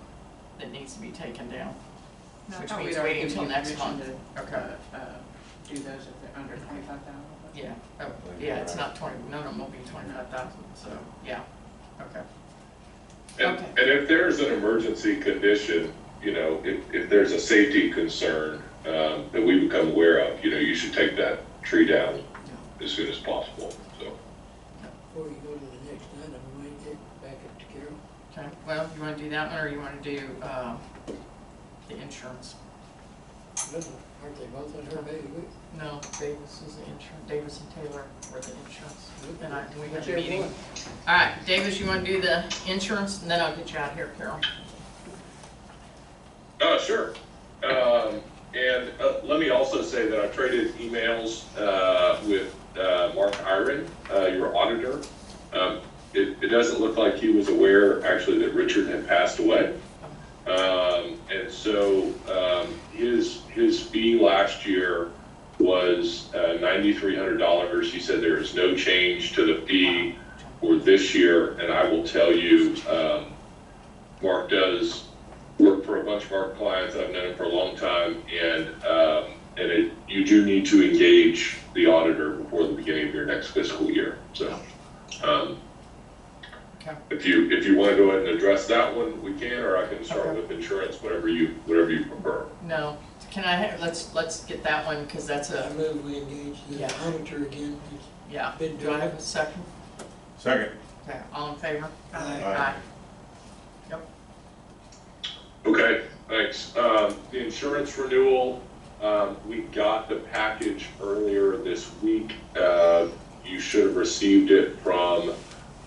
Speaker 1: that needs to be taken down.
Speaker 7: No, I
Speaker 1: Which
Speaker 7: thought
Speaker 1: means
Speaker 7: we'd already
Speaker 1: waiting
Speaker 7: given
Speaker 1: until
Speaker 7: you
Speaker 1: next
Speaker 7: permission
Speaker 1: month.
Speaker 7: to,
Speaker 1: Okay.
Speaker 7: Do those if they're under 25,000?
Speaker 1: Yeah, oh, yeah, it's not 20, none of them will be 25,000, so, yeah, okay.
Speaker 3: And,
Speaker 1: Okay.
Speaker 3: and if there's an emergency condition, you know, if there's a safety concern that we become aware of, you know, you should take that tree down as soon as possible, so.
Speaker 4: Before you go to the next item, we might get back up to Carol.
Speaker 1: Okay, well, you wanna do that one, or you wanna do, the insurance?
Speaker 4: I don't know, aren't they both on her baby?
Speaker 1: No, Davis is the insurance, Davis and Taylor were the insurance, and we had a
Speaker 4: Whichever
Speaker 1: meeting.
Speaker 4: one.
Speaker 1: All right, Davis, you wanna do the insurance, and then I'll get you out of here, Carol.
Speaker 3: Sure. And let me also say that I traded emails with Mark Iron, your auditor. It doesn't look like he was aware, actually, that Richard had passed away. And so his fee last year was $9,300. He said there is no change to the fee for this year. And I will tell you, Mark does work for a bunch of our clients. I've known him for a long time, and you do need to engage the auditor before the beginning of your next fiscal year. So, if you want to go ahead and address that one, we can, or I can start with insurance, whatever you prefer.
Speaker 1: No, can I have, let's get that one, because that's
Speaker 4: I
Speaker 1: a,
Speaker 4: move we engage the auditor again.
Speaker 1: yeah.
Speaker 4: Been
Speaker 1: Do I
Speaker 4: doing
Speaker 1: have
Speaker 4: it.
Speaker 1: a second?
Speaker 9: Second.
Speaker 1: Okay, all in favor?
Speaker 4: Aye.
Speaker 1: Yep.
Speaker 3: Okay, thanks. The insurance renewal, we got the package earlier this week. You should have received it from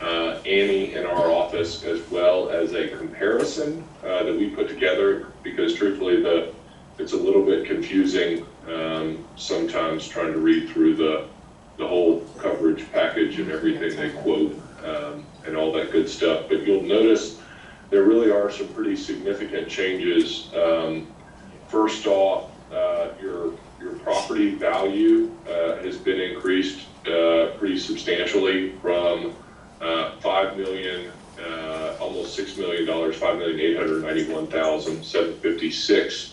Speaker 3: Annie in our office, as well as a comparison that we put together, because truthfully it's a little bit confusing sometimes trying to read through the whole coverage package and everything they quote and all that good stuff. But you'll notice there really are some pretty significant changes. First off, your property value has been increased pretty substantially from $5 million, almost $6 million, $5,891,756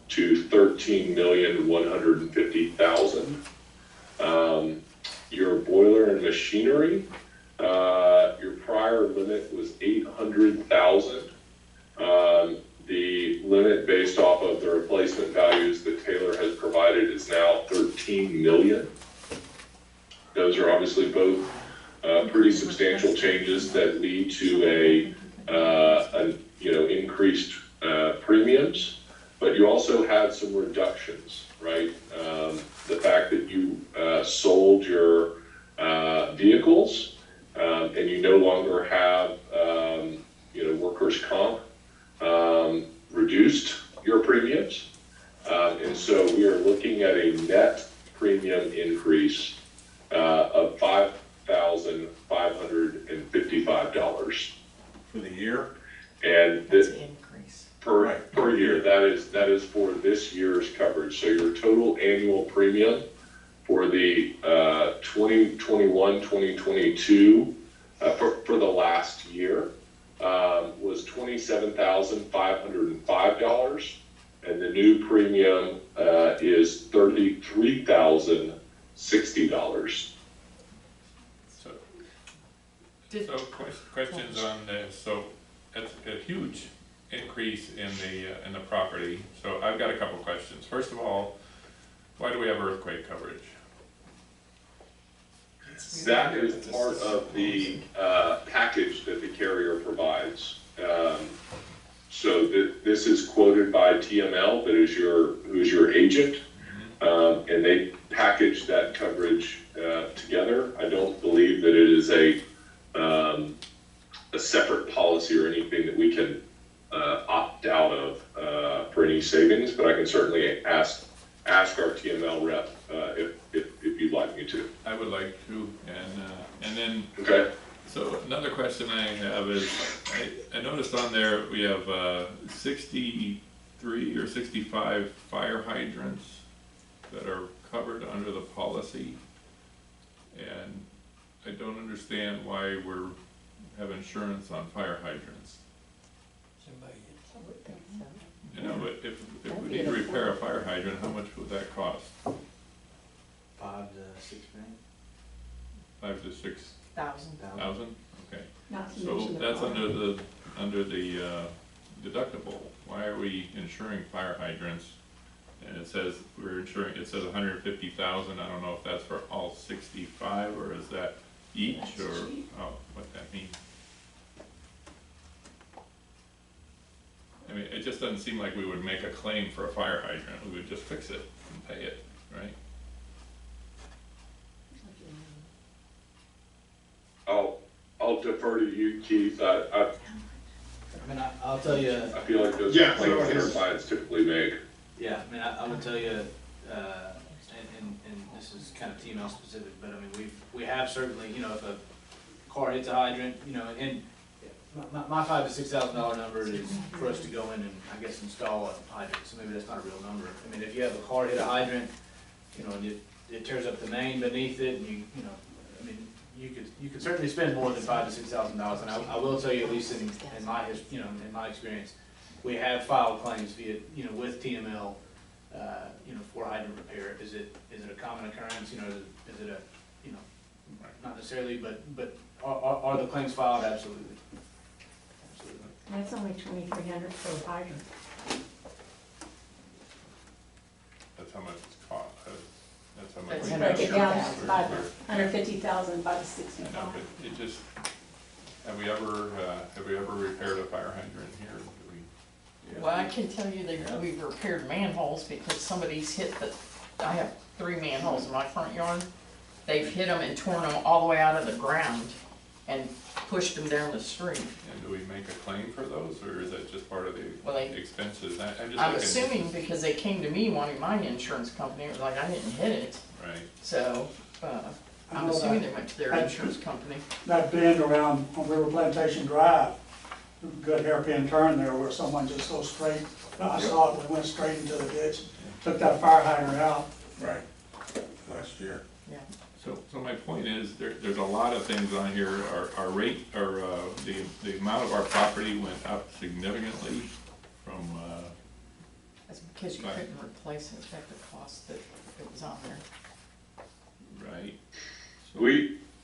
Speaker 3: to $13,150,000. Your boiler and machinery, your prior limit was $800,000. The limit based off of the replacement values that Taylor has provided is now $13 million. Those are obviously both pretty substantial changes that lead to a increased premiums, but you also had some reductions, right? The fact that you sold your vehicles and you no longer have workers' comp reduced your premiums, and so we are looking at a net premium increase of $5,555
Speaker 9: For the year?
Speaker 3: and
Speaker 1: That's
Speaker 3: this
Speaker 1: an increase.
Speaker 3: per year. That is for this year's coverage. So your total annual premium for the 2021-2022 for the last year was $27,505, and the new premium is $33,060.
Speaker 2: So questions on this. So that's a huge increase in the property. So I've got a couple questions. First of all, why do we have earthquake coverage?
Speaker 3: That is part of the package that the carrier provides. So this is quoted by TML, that is who's your agent, and they package that coverage together. I don't believe that it is a separate policy or anything that we can opt out of for any savings, but I can certainly ask our TML rep if you'd like me to.
Speaker 2: I would like to, and then.
Speaker 3: Okay.
Speaker 2: So another question I have is, I noticed on there we have 63 or 65 fire hydrants that are covered under the policy, and I don't understand why we have insurance on fire hydrants. You know, but if we need to repair a fire hydrant, how much would that cost?
Speaker 11: 5 to 6 million.
Speaker 2: 5 to 6 thousand? Okay. So that's under the deductible. Why are we insuring fire hydrants? And it says it says 150,000. I don't know if that's for all 65 or is that each or what that? seem like we would make a claim for a fire hydrant, we would just fix it and pay it, right?
Speaker 3: I'll defer to you, Keith.
Speaker 12: I mean, I'll tell you,
Speaker 3: I feel like those
Speaker 10: Yeah,
Speaker 3: claims
Speaker 10: so
Speaker 3: that our
Speaker 10: it's-
Speaker 3: clients typically make.
Speaker 12: yeah, I mean, I would tell you, and this is kind of TML specific, but I mean, we have certainly, you know, if a car hits a hydrant, you know, and my $5,000 to $6,000 number is for us to go in and, I guess, install a hydrant, so maybe that's not a real number. I mean, if you have a car hit a hydrant, you know, and it tears up the main beneath it, and you know, I mean, you could certainly spend more than $5,000 to $6,000, and I will tell you, at least in my you know, in my experience, we have filed claims via, you know, with TML, you know, for hydrant repair. Is it a common occurrence? You know, is it a, you know, not necessarily, but are the claims filed? Absolutely. Absolutely.
Speaker 14: That's only 2,300 for a hydrant.
Speaker 2: That's how much it's cost, that's how much.
Speaker 1: That's
Speaker 2: we
Speaker 14: Break it
Speaker 2: have.
Speaker 14: down,
Speaker 2: We're-
Speaker 14: it's
Speaker 2: we're-
Speaker 14: 150,000 by
Speaker 2: I know,
Speaker 14: 65.
Speaker 2: but it just, have we ever repaired a fire hydrant here? Do we?
Speaker 1: Well, I can tell you that we've repaired manholes because somebody's hit I have 3 manholes in my front yard. They've hit them and torn them all the way out of the ground and pushed them down the street.
Speaker 2: And do we make a claim for those, or is that just part of
Speaker 1: Well,
Speaker 2: the expenses? I'm just
Speaker 1: I'm
Speaker 2: looking-
Speaker 1: assuming because they came to me wanting my insurance company, it was like, I didn't hit it.
Speaker 2: Right,
Speaker 1: So, I'm
Speaker 5: know
Speaker 1: assuming
Speaker 5: that-
Speaker 1: they went to their
Speaker 5: that-
Speaker 1: insurance company.
Speaker 5: That bend around on River Plantation Drive, good hairpin turn there where someone just goes straight, I saw it, we went straight into the ditch, took that fire hydrant out.
Speaker 9: Right, last year.
Speaker 1: Yeah.
Speaker 2: so my point is, there's a lot of things on here, our rate, the amount of our property went up significantly from,
Speaker 1: That's because you
Speaker 2: Right.
Speaker 1: couldn't replace it at the cost that it was on there.
Speaker 2: right? So-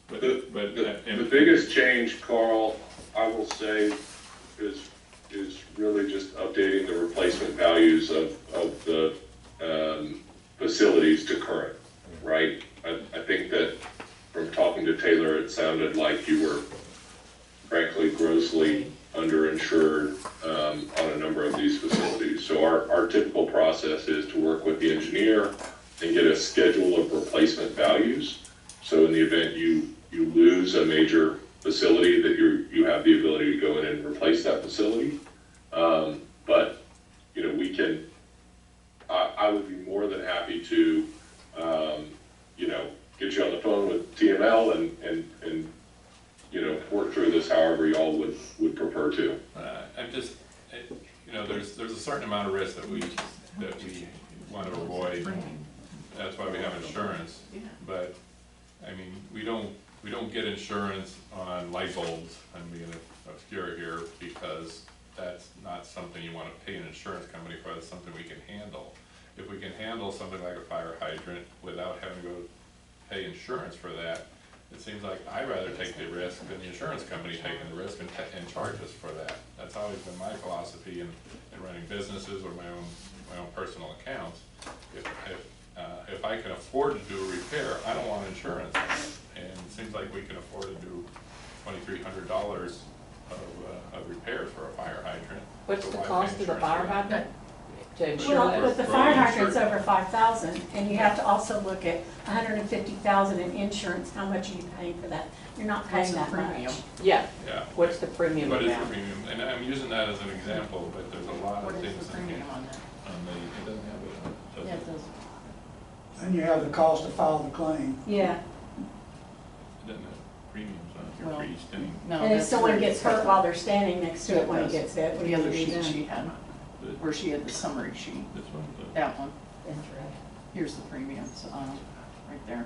Speaker 3: The biggest change, Carl, I will say, is really just updating the replacement values of the facilities to current, right? I think that from talking to Taylor, it sounded like you were frankly grossly underinsured on a number of these facilities. So our typical process is to work with the engineer and get a schedule of replacement values. So in the event you lose a major facility, that you have the ability to go in and replace that facility. But, you know, I would be more than happy to, you know, get you on the phone with TML and you know, work through this however y'all would prefer to.
Speaker 2: You know, there's a certain amount of risk that we want to avoid. That's why we have insurance. But, I mean, we don't get insurance on light bulbs. I'm being obscure here because that's not something you want to pay an insurance company for. That's something we can handle. If we can handle something like a fire hydrant without having to go pay insurance for that, it seems like I'd rather take the risk than the insurance company taking the risk and charge us for that. That's always been my philosophy in running businesses or my own personal accounts. If I can afford to do a repair, I don't want insurance. And it seems like we can afford to do $2,300 of repairs for a fire hydrant.
Speaker 7: What's
Speaker 2: So
Speaker 7: the
Speaker 2: why pay
Speaker 7: cost of the
Speaker 2: insurance
Speaker 7: fire
Speaker 2: for it?
Speaker 7: hydrant? To insure
Speaker 14: Well,
Speaker 7: it?
Speaker 14: but the
Speaker 2: We're
Speaker 14: fire
Speaker 2: only
Speaker 14: hydrant's
Speaker 2: insured.
Speaker 14: over 5,000, and you have to also look at 150,000 in insurance, how much are you paying for that? You're not
Speaker 1: What's
Speaker 14: paying
Speaker 1: the
Speaker 14: that
Speaker 1: premium?
Speaker 14: much.
Speaker 7: Yeah,
Speaker 2: Yeah.
Speaker 7: what's the premium
Speaker 2: What is the
Speaker 7: amount?
Speaker 2: premium? And I'm using that as an example, but there's a lot
Speaker 1: What
Speaker 2: of
Speaker 1: is
Speaker 2: things
Speaker 1: the
Speaker 2: in here.
Speaker 1: premium on that?
Speaker 2: It doesn't have it.
Speaker 1: Yeah, it does.
Speaker 5: Then you have the cost to file the claim.
Speaker 14: Yeah,
Speaker 2: It doesn't have premiums on here
Speaker 1: Well,
Speaker 2: for each thing.
Speaker 1: No,
Speaker 14: and if
Speaker 1: that's
Speaker 14: someone
Speaker 1: where-
Speaker 14: gets hurt while they're standing next to it when he gets hit, what do
Speaker 1: The
Speaker 14: you
Speaker 1: other
Speaker 14: do
Speaker 1: sheet
Speaker 14: then?
Speaker 1: she had, where she had the summary sheet,
Speaker 2: This one,
Speaker 1: that one. Here's the premiums, right there.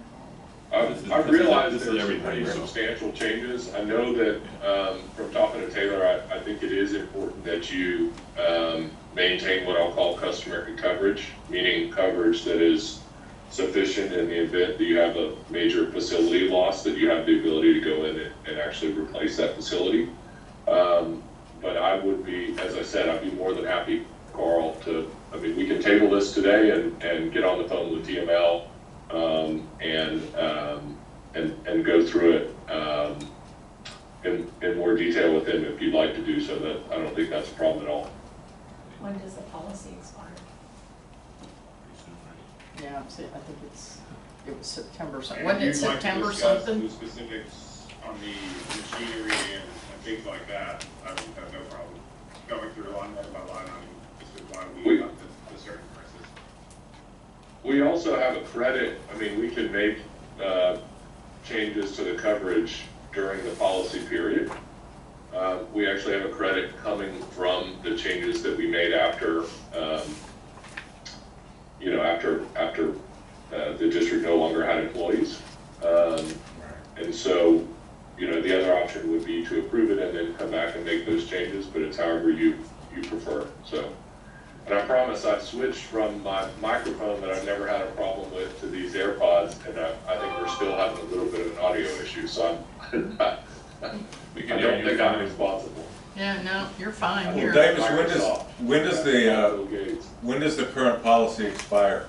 Speaker 3: I've realized
Speaker 2: this is
Speaker 3: there's some
Speaker 2: everything,
Speaker 3: pretty
Speaker 2: so.
Speaker 3: substantial changes. I know that from talking to Taylor, I think it is important that you maintain what I'll call customary coverage, meaning coverage that is sufficient in the event that you have a major facility loss, that you have the ability to go in and actually replace that facility. But I would be, as I said, I'd be more than happy, Carl, I mean, we can table this today and get on the phone with TML and go through it in more detail with them if you'd like to do so. That I don't think that's a problem at all.
Speaker 14: When does the policy expire?
Speaker 2: Pretty soon, right?
Speaker 1: Yeah, see, I think it was September something.
Speaker 10: And
Speaker 1: Wasn't it
Speaker 10: if you'd like to
Speaker 1: September
Speaker 10: discuss
Speaker 1: something?
Speaker 10: the specifics on the machinery and things like that, I would have no problem going through line item by line item, as to why we got the certain prices.
Speaker 3: We also have a credit, I mean, we can make changes to the coverage during the policy period. We actually have a credit coming from the changes that we made after, after the district no longer had employees. And so, the other option would be to approve it and then come back and make those changes, but it's however you prefer, so. And I promise I've switched from my microphone that I've never had a problem with to these AirPods, and I think we're still having a little bit of an audio issue, so I don't think I'm responsible.
Speaker 1: Yeah, no, you're fine
Speaker 9: Well,
Speaker 1: here.
Speaker 9: Davis, when does the current policy expire?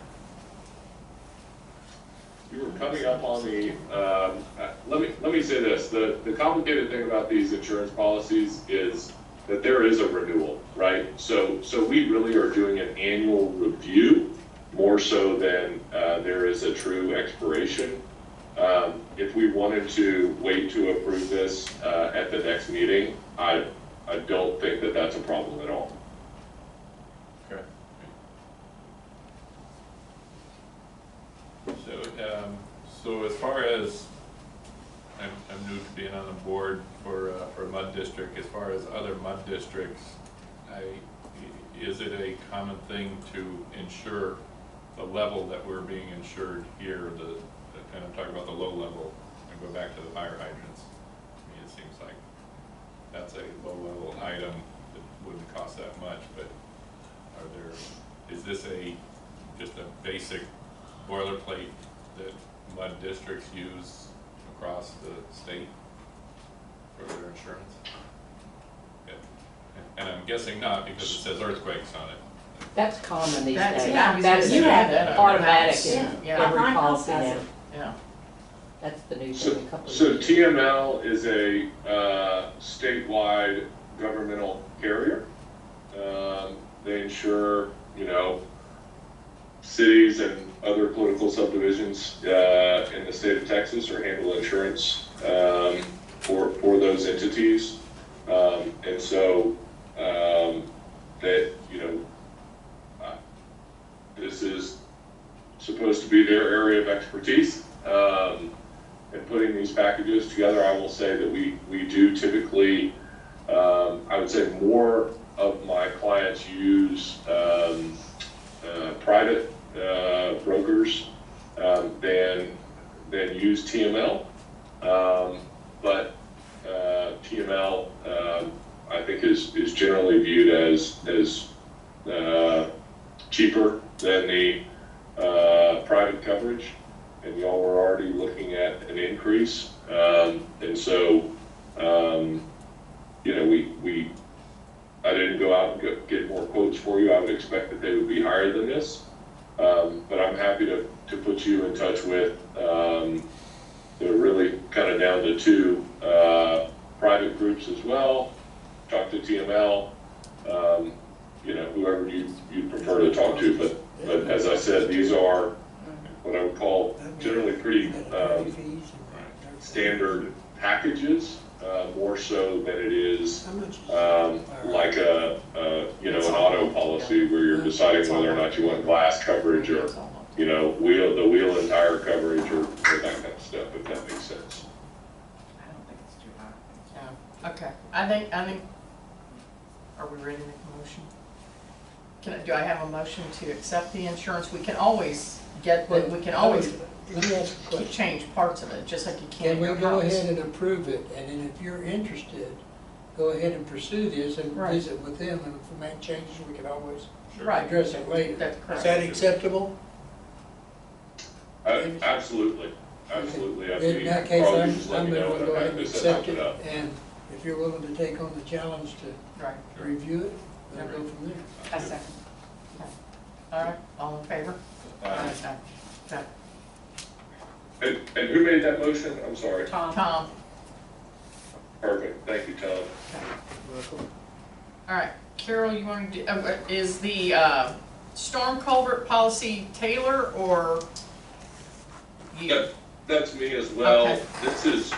Speaker 3: You were coming up on the, let me say this, the complicated thing about these insurance policies is that there is a renewal, right? So we really are doing an annual review more so than there is a true expiration. If we wanted to wait to approve this at the next meeting, I don't think that that's a problem at all.
Speaker 2: Okay. So as far as, I'm new to being on the board for MUD district, as far as other MUD districts, is it a common thing to insure the level that we're being insured here, kind of talk about the low level and go back to the fire hydrants? I mean, it seems like that's a low level item that wouldn't cost that much, but is this just a basic boilerplate that MUD districts use across the state for their insurance? Yeah. And I'm guessing not, because it says earthquakes on it.
Speaker 7: That's common these
Speaker 1: That's-
Speaker 7: days.
Speaker 1: yeah, I was
Speaker 7: That's
Speaker 1: gonna say that.
Speaker 7: automatic in
Speaker 1: Yeah.
Speaker 7: every
Speaker 14: My house
Speaker 7: policy
Speaker 14: has
Speaker 7: now.
Speaker 14: it.
Speaker 1: Yeah.
Speaker 7: That's the new
Speaker 3: So,
Speaker 7: thing, a couple of
Speaker 3: so
Speaker 7: years.
Speaker 3: TML is a statewide governmental carrier. They insure, cities and other political subdivisions in the state of Texas, or handle insurance for those entities. And so that, this is supposed to be their area of expertise. And putting these packages together, I will say that we do typically, I would say more of my clients use private brokers than use TML. But TML, I think is generally viewed as cheaper than the private coverage. And y'all were already looking at an increase. And so, I didn't go out and get more quotes for you. I would expect that they would be higher than this. But I'm happy to put you in touch with, they're really kind of down to two private groups as well. Talk to TML, whoever you prefer to talk to. But as I said, these are what I would call generally pretty standard packages, more so than it is like an auto policy where you're deciding whether or not you want glass coverage or the wheel and tire coverage or that kind of stuff, if that makes sense.
Speaker 7: I don't think it's too high.
Speaker 1: Yeah. Okay. I think. Are we ready to make a motion? Do I have a motion to accept the insurance? We can always get. We can always.
Speaker 4: Let me ask a question.
Speaker 1: Change parts of it, just like you can
Speaker 4: Can
Speaker 1: in
Speaker 4: we
Speaker 1: your
Speaker 4: go
Speaker 1: house.
Speaker 4: ahead and approve it, and then if you're interested, go ahead and pursue this and
Speaker 1: Right.
Speaker 4: visit with them, and if we make changes, we can always
Speaker 1: Right.
Speaker 4: address it later.
Speaker 1: That's
Speaker 4: Is
Speaker 1: correct.
Speaker 4: that acceptable?
Speaker 3: Absolutely. I'd
Speaker 4: In
Speaker 3: be
Speaker 4: that case,
Speaker 3: probably just let
Speaker 4: I'm
Speaker 3: me know
Speaker 4: going to
Speaker 3: when
Speaker 4: go
Speaker 3: I'm
Speaker 4: ahead
Speaker 3: happy
Speaker 4: and
Speaker 3: to set
Speaker 4: accept it,
Speaker 3: it up.
Speaker 4: and if you're willing to take on the challenge to
Speaker 1: Right.
Speaker 4: review it, we'll go from there.
Speaker 7: A second.
Speaker 1: All right. All in favor? Aye. Okay.
Speaker 3: And who made that motion? I'm sorry.
Speaker 1: Tom.
Speaker 3: Perfect. Thank you, Tom.
Speaker 1: All right. Carol, you want to do, is the storm culvert policy Taylor or you?
Speaker 3: Yep, that's me as well.
Speaker 1: Okay.
Speaker 3: This is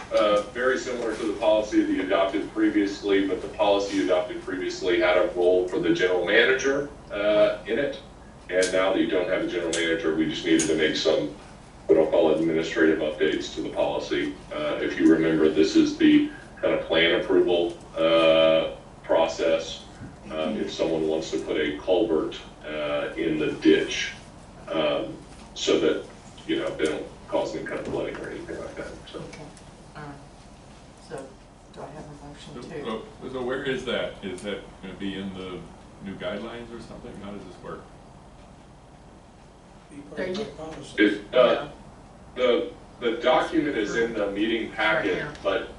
Speaker 3: very similar to the policy that you adopted previously, but the policy you adopted previously had a role for the general manager in it. And now that you don't have a general manager, we just needed to make some, what I'll call administrative updates to the policy. If you remember, this is the kind of plan approval process. If someone wants to put a culvert in the ditch, so that, you know, they don't cause any kind of flooding or anything like that, so.
Speaker 1: Okay, all right. So, do I have a motion to?
Speaker 2: So where is that? Is that gonna be in the new guidelines or something? How does this work?
Speaker 1: There you-
Speaker 3: The document is in the meeting packet, but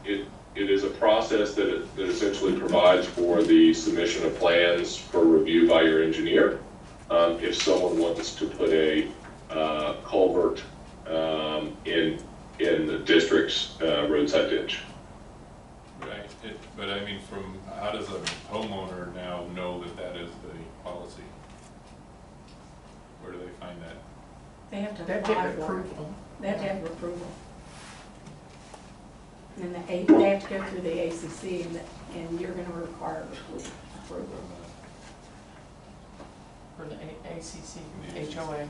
Speaker 3: it is a process that essentially provides for the submission of plans for review by your engineer. If someone wants to put a culvert in the district's roadside ditch.
Speaker 2: Right, but I mean, how does a homeowner now know that that is the policy? Where do they find that?
Speaker 14: They have to
Speaker 1: They
Speaker 14: apply
Speaker 1: get
Speaker 14: for it.
Speaker 1: approval.
Speaker 14: They have to have approval. And they have to go through the ACC, and you're gonna require approval.
Speaker 1: For the ACC, HOA.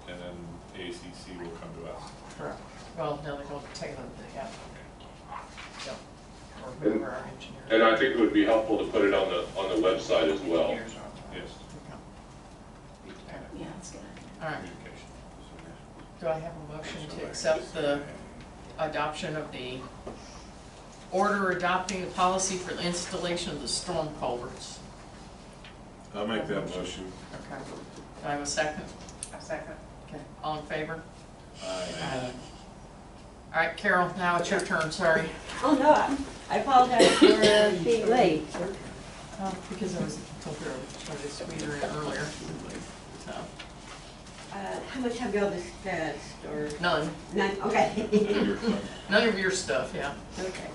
Speaker 2: And then ACC will come to us.
Speaker 1: Correct. Well, no, they go to Taylor, yeah. Yep. Or whoever our engineer.
Speaker 3: And I think it would be helpful to put it on the website as well.
Speaker 2: Yes.
Speaker 14: Yeah, it's good.
Speaker 1: All right.
Speaker 2: Communication.
Speaker 1: Do I have a motion to accept the adoption of the order adopting the policy for the installation of the storm culverts?
Speaker 9: I'll make that motion.
Speaker 1: Okay. Do I have a second?
Speaker 7: A second.
Speaker 1: Okay. All in favor?
Speaker 9: Aye.
Speaker 1: All right, Carol, now it's your turn, sorry.
Speaker 15: Oh, no, I apologize for being late.
Speaker 1: Because I was told her I was squeezer in earlier. So,
Speaker 15: How much have y'all discussed, or?
Speaker 1: none.
Speaker 15: None, okay.
Speaker 1: None of your stuff, yeah.
Speaker 15: Okay.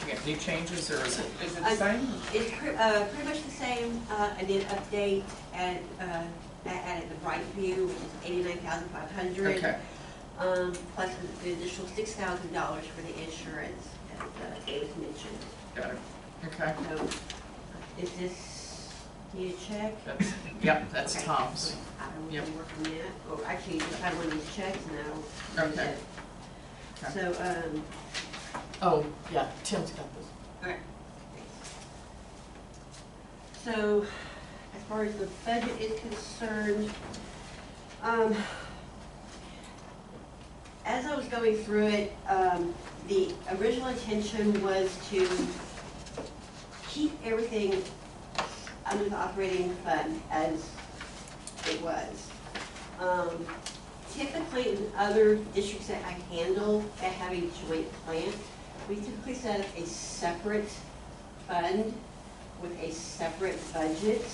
Speaker 1: You got new changes, or is it?
Speaker 7: Is it the same?
Speaker 15: It's pretty much the same. I did update and added the Brightview, which is $89,500.
Speaker 1: Okay.
Speaker 15: Plus the additional $6,000 for the insurance, as David mentioned.
Speaker 1: Got it. Okay.
Speaker 15: So, is this, need a check?
Speaker 1: That's, yep, that's
Speaker 15: Okay.
Speaker 1: Tom's.
Speaker 15: I will
Speaker 1: Yep.
Speaker 15: work on that. Or actually, just have one of these checks now.
Speaker 1: Okay. Okay.
Speaker 15: So,
Speaker 1: Oh, yeah, Tim's got this.
Speaker 15: okay. So, as far as the budget is concerned, as I was going through it, the original intention was to keep everything under the operating fund as it was. Typically, in other districts that I handle that have a joint plant, we typically set up a separate fund with a separate budget.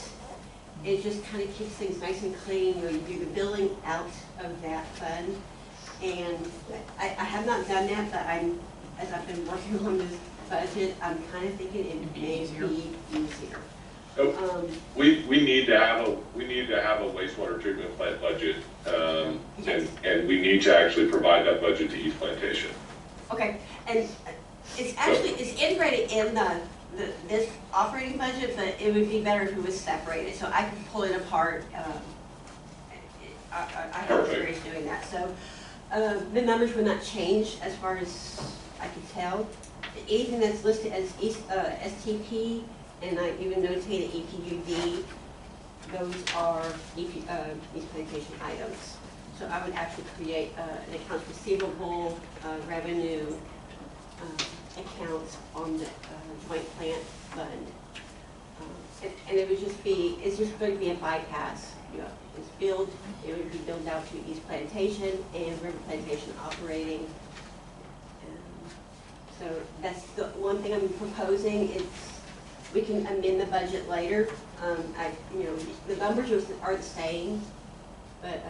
Speaker 15: It just kind of keeps things nice and clean. You know, you do the billing out of that fund. And I have not done that, but as I've been working on this budget, I'm kind of thinking it may be easier.
Speaker 3: We need to have a wastewater treatment plant budget,
Speaker 15: Yes.
Speaker 3: and we need to actually provide that budget to East Plantation.
Speaker 15: Okay, and it's actually, it's integrated in this operating budget, but it would be better if it was separated, so I could pull it apart. I have experience doing that, so the numbers would not change as far as I can tell. Anything that's listed as STP, and I even notated EPUD, those are East Plantation items. So I would actually create an accounts receivable, revenue accounts on the joint plant fund. And it would just be, it's just going to be a bypass. You know, it's billed, it would be billed out to East Plantation and River Plantation operating. So that's the one thing I'm proposing. We can amend the budget later. The numbers are the same, but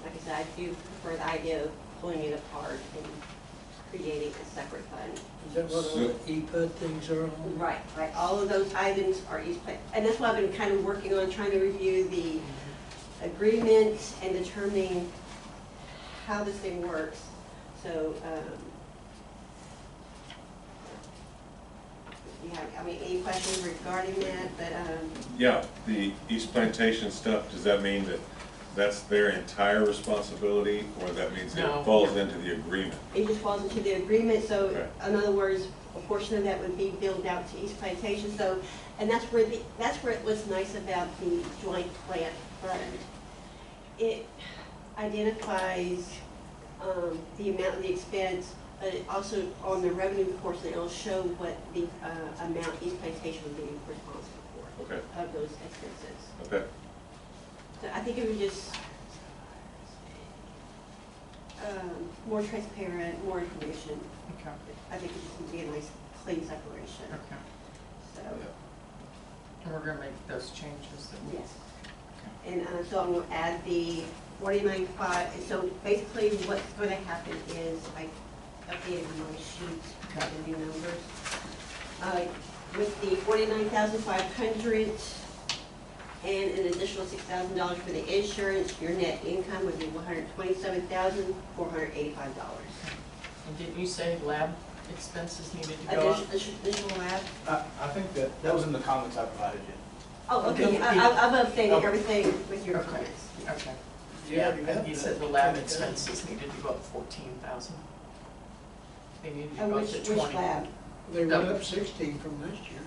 Speaker 15: like I said, I do prefer the idea of pulling it apart and creating a separate fund.
Speaker 4: Is that what all the EPUD things are on?
Speaker 15: Right, right, all of those items are each, and that's what I've been kind of working on, trying to review the agreement and determining how this thing works. So, you have, I mean, any questions regarding that, but,
Speaker 9: Yeah, the East Plantation stuff, does that mean that that's their entire responsibility, or that means
Speaker 1: No.
Speaker 9: it falls into the agreement?
Speaker 15: it just falls into the agreement, so
Speaker 9: Okay.
Speaker 15: in other words, a portion of that would be billed out to East Plantation, so, and that's where it was nice about the joint plant fund. It identifies, the amount of the expense, but it also, on the revenue portion, it'll show what the, amount East Plantation would be responsible for.
Speaker 9: Okay.
Speaker 15: Of those expenses.
Speaker 9: Okay.
Speaker 15: So I think it would just, more transparent, more information.
Speaker 1: Okay,
Speaker 15: I think it just would be a nice, clean separation,
Speaker 1: okay.
Speaker 15: so,
Speaker 1: And we're gonna make those changes that we.
Speaker 15: yes. And, so I'm gonna add the 49.5, and so basically what's gonna happen is, I updated my sheet, the new numbers. With the 49,500 and an additional $6,000 for the insurance, your net income would be $127,485.
Speaker 1: And didn't you say lab expenses needed to go up?
Speaker 15: Additional lab?
Speaker 12: I think that was in the comments I provided you.
Speaker 15: Oh, okay, I've updated everything with your
Speaker 1: Okay.
Speaker 15: comments.
Speaker 1: Okay.
Speaker 4: Yeah,
Speaker 1: Yeah, and you said the lab expenses needed to go up 14,000. They needed to
Speaker 15: And
Speaker 1: go up
Speaker 15: which
Speaker 1: to 20.
Speaker 15: lab?
Speaker 4: They went up 16 from last year.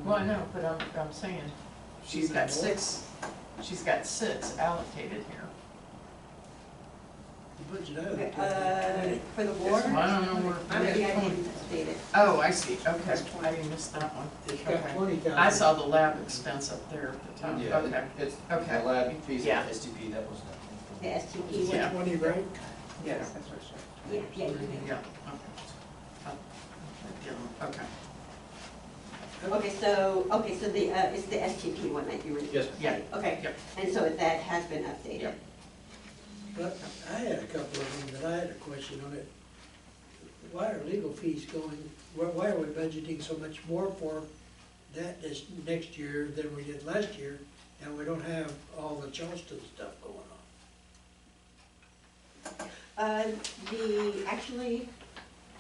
Speaker 1: Well, I know, but I'm saying, she's got six allocated here.
Speaker 4: The budget
Speaker 15: Okay,
Speaker 4: allocated.
Speaker 15: for the water?
Speaker 1: Well, I don't know where.
Speaker 15: Maybe I didn't update it.
Speaker 1: Oh, I see, okay, I missed that one.
Speaker 4: It's got
Speaker 1: Okay.
Speaker 4: 20,000.
Speaker 1: I saw the lab expense up there at the top,
Speaker 6: Yeah,
Speaker 1: okay.
Speaker 6: it's,
Speaker 1: Okay.
Speaker 6: the lab fees
Speaker 1: Yeah.
Speaker 6: and STP, that was
Speaker 15: The
Speaker 6: not.
Speaker 15: STP.
Speaker 1: Yeah.
Speaker 4: 20, right?
Speaker 7: Yes, that's what it said.
Speaker 15: Yeah, yeah, you did.
Speaker 1: Yeah, okay.
Speaker 15: Okay, so the, it's the STP one that you were.
Speaker 12: Yes,
Speaker 1: Yeah.
Speaker 15: Okay,
Speaker 1: Yep.
Speaker 15: and so that has been updated.
Speaker 1: Yep.
Speaker 4: But I had a couple of them that I had a question on it. Why are legal fees going, why are we budgeting so much more for that this next year than we did last year? And we don't have all the Charleston stuff going on?
Speaker 15: Actually,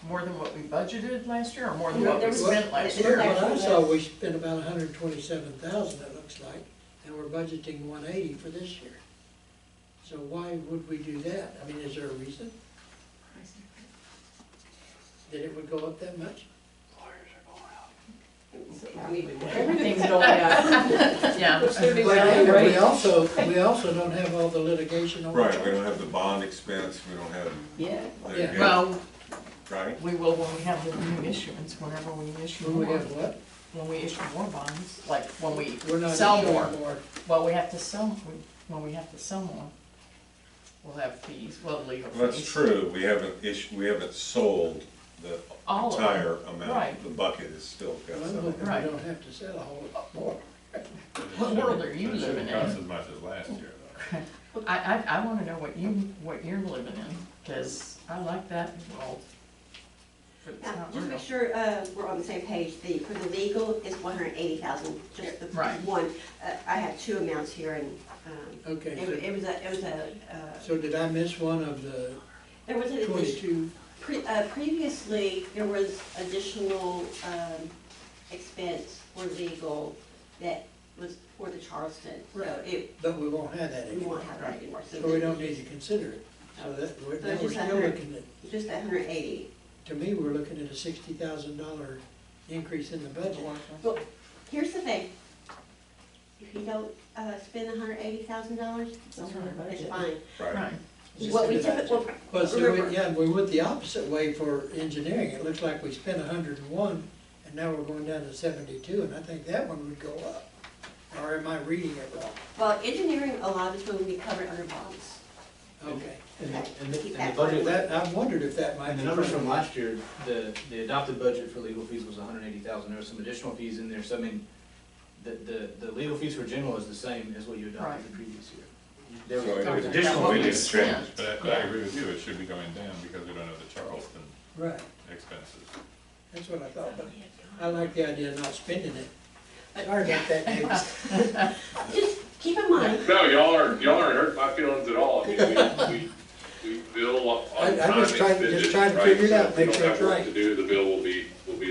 Speaker 1: More than what we budgeted last year, or more than
Speaker 15: No,
Speaker 1: what
Speaker 15: there
Speaker 1: we
Speaker 15: was-
Speaker 1: spent last
Speaker 15: there
Speaker 1: year?
Speaker 15: was-
Speaker 4: What I saw, we spent about 127,000, it looks like, and we're budgeting 180 for this year. So why would we do that? I mean, is there a reason that it would go up that much?
Speaker 7: Everything's going up.
Speaker 1: Yeah.
Speaker 4: But we also don't have all the litigation over.
Speaker 9: Right, we don't have the bond expense, we don't have
Speaker 14: Yeah.
Speaker 9: litigation,
Speaker 1: Well,
Speaker 9: right?
Speaker 1: we will when we have the new issuance, whenever we issue
Speaker 4: When we
Speaker 1: more.
Speaker 4: have what?
Speaker 1: When we issue more bonds, like when we
Speaker 4: We're not
Speaker 1: sell
Speaker 4: issuing
Speaker 1: more. Well, we have to sell, when we have to sell more, we'll have fees, well, legal fees.
Speaker 9: Well, that's true, we haven't sold the
Speaker 1: All of them.
Speaker 9: entire amount.
Speaker 1: Right.
Speaker 9: The bucket is still got
Speaker 4: Well, I'm
Speaker 9: some.
Speaker 4: hoping
Speaker 1: Right.
Speaker 4: we don't have to sell a whole lot more.
Speaker 1: What world are you
Speaker 2: It shouldn't
Speaker 1: living
Speaker 2: cost
Speaker 1: in?
Speaker 2: as much as last year, though.
Speaker 1: I wanna know what you're living in, cause I like that world. But it's
Speaker 15: now,
Speaker 1: not
Speaker 15: just
Speaker 1: real.
Speaker 15: make sure, we're on the same page, for the legal, it's 180,000, just the
Speaker 1: Right.
Speaker 15: one. I have two amounts here, and,
Speaker 4: Okay,
Speaker 15: it was a,
Speaker 4: so did I miss one of the
Speaker 15: there was an addition.
Speaker 4: 22?
Speaker 15: Previously, there was additional expense for legal that was for the Charleston. So it,
Speaker 4: But we won't have that
Speaker 15: we
Speaker 4: anymore.
Speaker 15: won't have that anymore.
Speaker 4: So we don't need to consider it. So that,
Speaker 15: So
Speaker 4: now
Speaker 15: it's
Speaker 4: we're
Speaker 15: just
Speaker 4: still
Speaker 15: 100.
Speaker 4: looking at,
Speaker 15: Just 180.
Speaker 4: to me, we're looking at a $60,000 increase in the budget.
Speaker 15: Well, here's the thing. If you don't spend $180,000,
Speaker 14: It's on our
Speaker 15: it's
Speaker 14: budget.
Speaker 15: fine.
Speaker 1: Right.
Speaker 15: What we typically,
Speaker 4: Well, so
Speaker 15: remember,
Speaker 4: we went the opposite way for engineering. It looks like we spent 101, and now we're going down to 72, and I think that one would go up. Or am I reading it wrong?
Speaker 15: well, engineering, a lot of it's going to be covered under bonds.
Speaker 4: Okay.
Speaker 12: And
Speaker 15: Keep
Speaker 12: the
Speaker 15: that
Speaker 12: budget,
Speaker 4: That, I wondered if that might
Speaker 12: and
Speaker 4: be.
Speaker 12: the numbers
Speaker 4: part
Speaker 12: from
Speaker 4: of it.
Speaker 12: last year, the adopted budget for legal fees was 180,000, there were some additional fees in there, so I mean, the legal fees for general is the same as what you
Speaker 1: Right.
Speaker 12: adopted the previous year. There
Speaker 9: So
Speaker 12: was
Speaker 9: it was
Speaker 12: additional
Speaker 1: what we
Speaker 2: We
Speaker 12: fees.
Speaker 2: didn't
Speaker 1: spent.
Speaker 2: change, but I agree with you, it should be going down because we don't have the Charleston
Speaker 4: Right,
Speaker 2: expenses.
Speaker 4: that's what I thought, but I like the idea of not spending it. Sorry about that, Davis.
Speaker 15: Just keep in mind,
Speaker 3: No, y'all aren't hurt my feelings at all. I mean, we bill on
Speaker 4: I'm
Speaker 3: time
Speaker 4: just trying to
Speaker 3: expended, right?
Speaker 4: figure it out,
Speaker 3: So if we
Speaker 4: make
Speaker 3: don't
Speaker 4: sure
Speaker 3: have
Speaker 4: it's
Speaker 3: work
Speaker 4: right.
Speaker 3: to do, the bill will be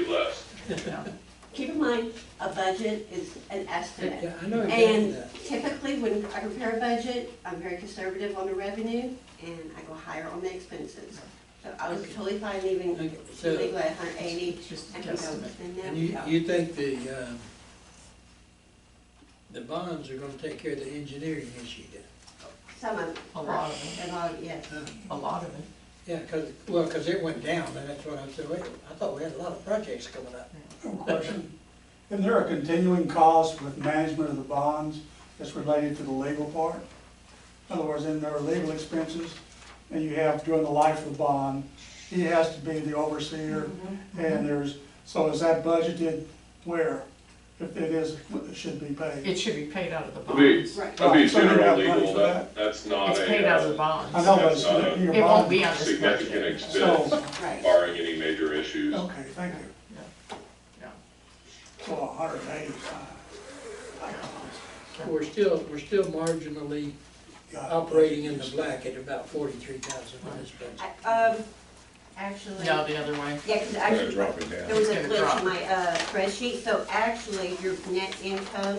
Speaker 3: less.
Speaker 15: keep in mind, a budget is an estimate.
Speaker 4: Yeah, I know exactly
Speaker 15: And
Speaker 4: that.
Speaker 15: typically, when I prepare a budget, I'm very conservative on the revenue, and I go higher on the expenses. So I was totally fine leaving,
Speaker 4: Okay, so-
Speaker 15: legal at 180,
Speaker 1: Just
Speaker 15: and we go,
Speaker 1: guesstimate.
Speaker 15: and
Speaker 4: And
Speaker 15: then,
Speaker 4: you think the bonds are gonna take care of the engineering issue then?
Speaker 15: some of it.
Speaker 1: A lot of it.
Speaker 15: A lot of it, yes.
Speaker 1: A lot of it.
Speaker 4: Yeah, cause it went down, and that's what I said, wait, I thought we had a lot of projects coming up.
Speaker 5: No question. Isn't there a continuing cost with management of the bonds that's related to the legal part? In other words, in there are legal expenses, and you have during the life of the bond, he has to be the overseer, and so is that budgeted where? If it is, it should be paid?
Speaker 1: It should be paid out of the
Speaker 3: It'll be,
Speaker 1: bonds.
Speaker 15: Right.
Speaker 3: it'll be
Speaker 5: So you have
Speaker 3: general
Speaker 5: money
Speaker 3: legal,
Speaker 5: for that?
Speaker 3: that's not
Speaker 1: It's paid out of the
Speaker 3: a
Speaker 1: bonds.
Speaker 5: I know, but
Speaker 3: That's not a-
Speaker 5: your
Speaker 1: It won't
Speaker 5: bond.
Speaker 1: be on this
Speaker 3: significant
Speaker 1: budget.
Speaker 3: expense,
Speaker 15: Right.
Speaker 3: barring any major issues.
Speaker 5: Okay, thank you.
Speaker 1: Yeah.
Speaker 5: So 185.
Speaker 4: We're still marginally operating in the black at about 43,000 on this budget.
Speaker 15: Actually.
Speaker 1: No, the other way.
Speaker 15: Yeah, because
Speaker 9: Gotta
Speaker 15: actually,
Speaker 9: drop it down.
Speaker 15: there was a
Speaker 1: It's gonna
Speaker 15: glitch
Speaker 1: drop.
Speaker 15: in my spreadsheet, so actually, your net income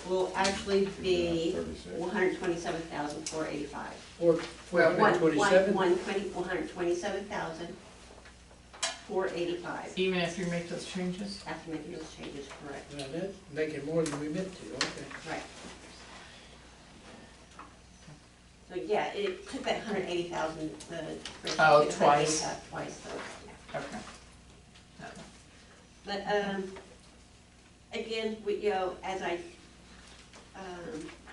Speaker 15: will actually be 127,485.
Speaker 4: Or 127?
Speaker 15: 127,485,
Speaker 1: Even if you make those changes?
Speaker 15: after making those changes, correct,
Speaker 4: Now that's making more than we meant to, okay.
Speaker 15: right. So, yeah, it took that 180,000, the. spreadsheet
Speaker 1: Oh,
Speaker 15: took
Speaker 1: twice.
Speaker 15: 180,000 Twice, so, yeah.
Speaker 1: Okay.
Speaker 15: But, again, we, as I,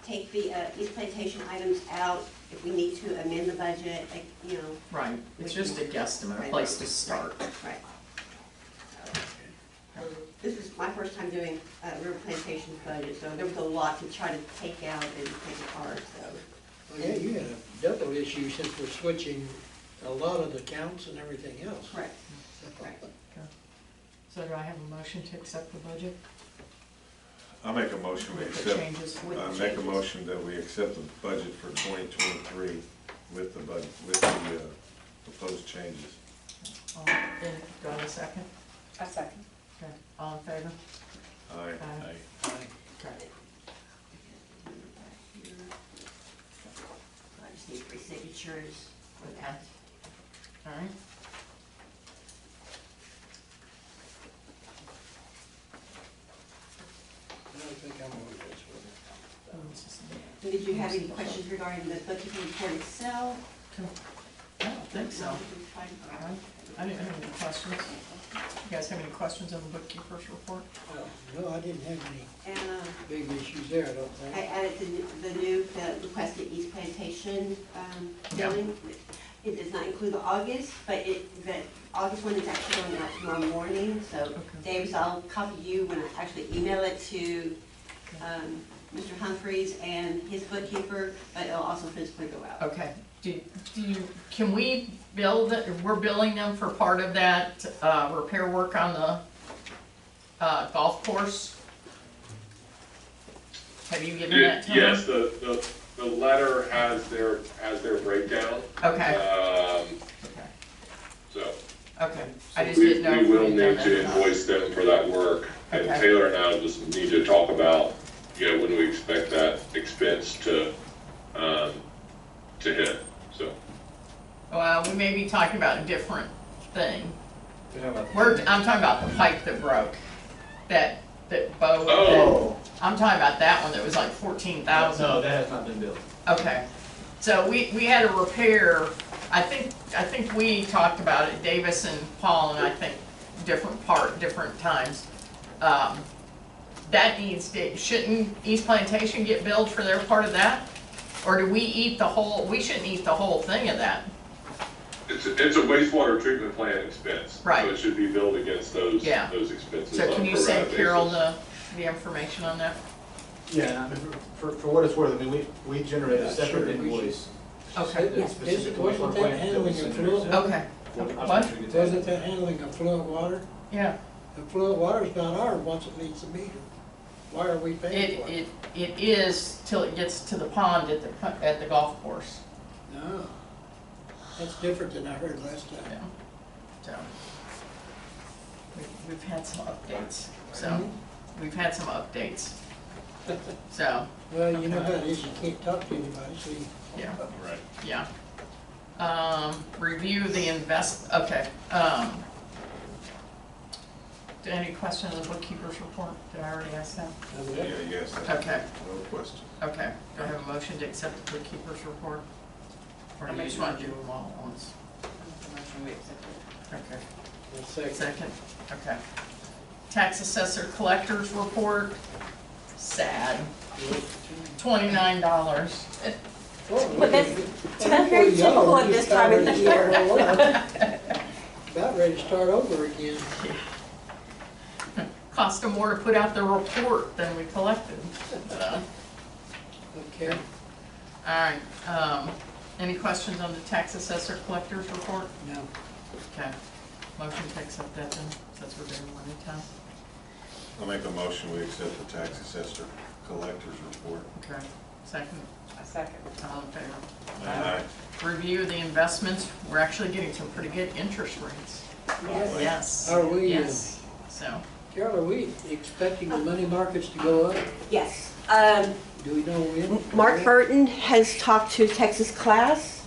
Speaker 15: take the, East Plantation items out, if we need to amend the budget, like,
Speaker 1: Right, it's just a guesstimate, a place to start.
Speaker 15: right. This is my first time doing, River Plantation's budget, so there was a lot to try to take out and take apart, so.
Speaker 4: Yeah, you had a double issue since we're switching a lot of the counts and everything else.
Speaker 15: Correct, correct.
Speaker 1: So do I have a motion to accept the budget
Speaker 9: I make a motion we
Speaker 1: with the
Speaker 9: accept,
Speaker 1: changes?
Speaker 15: With
Speaker 9: I
Speaker 15: the
Speaker 9: make a
Speaker 15: changes.
Speaker 9: motion that we accept the budget for 2023 with the budget, with the proposed changes.
Speaker 1: Do I have a second?
Speaker 7: A second.
Speaker 1: Okay, all in favor?
Speaker 9: Aye.
Speaker 1: Aye. Okay.
Speaker 15: I just need 3 signatures for that.
Speaker 1: All right.
Speaker 4: I don't think I'm on this one.
Speaker 15: Did you have any questions regarding the bookkeeping report itself?
Speaker 1: I don't think so.
Speaker 15: No,
Speaker 1: All
Speaker 15: it's fine.
Speaker 1: right. I didn't have any questions. You guys have any questions on the bookkeeper's report?
Speaker 4: No, I didn't have any
Speaker 15: And,
Speaker 4: big issues there, I don't
Speaker 15: I
Speaker 4: think.
Speaker 15: added the new, requested East Plantation, billing. It does not include the August, but the August one is actually going out tomorrow morning, so
Speaker 1: Okay.
Speaker 15: Davis, I'll copy you when I actually email it to, Mr. Humphreys and his bookkeeper, but it'll also physically go out.
Speaker 1: Okay, can we bill we're billing them for part of that, repair work on the, golf course? Have you given that to them?
Speaker 3: Yes, the letter has their breakdown.
Speaker 1: Okay,
Speaker 3: Okay. So.
Speaker 1: okay, I just
Speaker 3: We
Speaker 1: didn't know. if
Speaker 3: will
Speaker 1: we'd
Speaker 3: need
Speaker 1: done
Speaker 3: to
Speaker 1: that or not.
Speaker 3: invoice them for that work, and
Speaker 1: Okay.
Speaker 3: Taylor and I just need to talk about, when we expect that expense to hit, so.
Speaker 1: Well, we may be talking about a different thing.
Speaker 12: You're talking about-
Speaker 1: I'm talking about the pipe that broke, that Bo.
Speaker 3: Oh.
Speaker 1: I'm talking about that one that was like 14,000.
Speaker 12: No, that has not been billed.
Speaker 1: Okay, so we had a repair, I think we talked about it, Davis and Paul, and I think different times. That shouldn't East Plantation get billed for their part of that? Or do we eat we shouldn't eat the whole thing of that?
Speaker 3: It's a wastewater treatment plant expense.
Speaker 1: Right.
Speaker 3: So it should be billed against those
Speaker 1: Yeah.
Speaker 3: expenses.
Speaker 1: So
Speaker 3: on
Speaker 1: can
Speaker 3: a
Speaker 1: you
Speaker 3: pro
Speaker 1: send
Speaker 3: rata
Speaker 1: Carol
Speaker 3: basis.
Speaker 1: the information on that?
Speaker 12: Yeah, I mean, for what it's worth, I mean, we generate a
Speaker 4: Yeah,
Speaker 12: separate
Speaker 4: sure, we should.
Speaker 12: invoice.
Speaker 1: Okay,
Speaker 12: that's specific to
Speaker 4: Wasn't
Speaker 12: wastewater
Speaker 4: that
Speaker 12: plant that we
Speaker 4: handling
Speaker 12: send
Speaker 4: of
Speaker 12: to
Speaker 4: fluid?
Speaker 12: them.
Speaker 1: okay, What?
Speaker 4: Wasn't that handling affluent water?
Speaker 1: Yeah.
Speaker 4: Affluent water's not ours once it meets the meter. Why are we paying for it?
Speaker 1: It is till it gets to the pond at the golf course.
Speaker 4: No. That's different than I heard last time.
Speaker 1: Yeah. So, we've had some updates, so, we've had some updates. So.
Speaker 4: Well, you know how it is, you can't talk to anybody, so you.
Speaker 1: Yeah.
Speaker 2: Right.
Speaker 1: Yeah. Review the okay. Any questions on the bookkeeper's report? Did I already ask that?
Speaker 9: Yeah, yes.
Speaker 1: Okay.
Speaker 9: No question.
Speaker 1: Okay. Do I have a motion to accept the bookkeeper's report? Or do you just want to do them all at once?
Speaker 7: Motion we accept it.
Speaker 1: Okay. Second. Okay. Tax assessor collector's report. Sad. $29.
Speaker 15: But that's very typical at this time of the year.
Speaker 4: About ready to start over again.
Speaker 1: Cost them more to put out the report than we collected. So.
Speaker 4: Okay.
Speaker 1: All right. Any questions on the tax assessor collector's report?
Speaker 4: No.
Speaker 1: Okay. Motion to accept that then, since we're doing one at a time.
Speaker 9: I'll make a motion, we accept the tax assessor collector's report.
Speaker 1: Okay. Second.
Speaker 7: A second.
Speaker 1: All in favor?
Speaker 9: Aye.
Speaker 1: Review the investments. We're actually getting some pretty good interest rates. Yes.
Speaker 4: Are we?
Speaker 1: Yes. So.
Speaker 4: Carol, are we expecting the money markets to go up?
Speaker 15: Yes.
Speaker 4: Do we know when?
Speaker 15: Mark Burton has talked to Texas Class.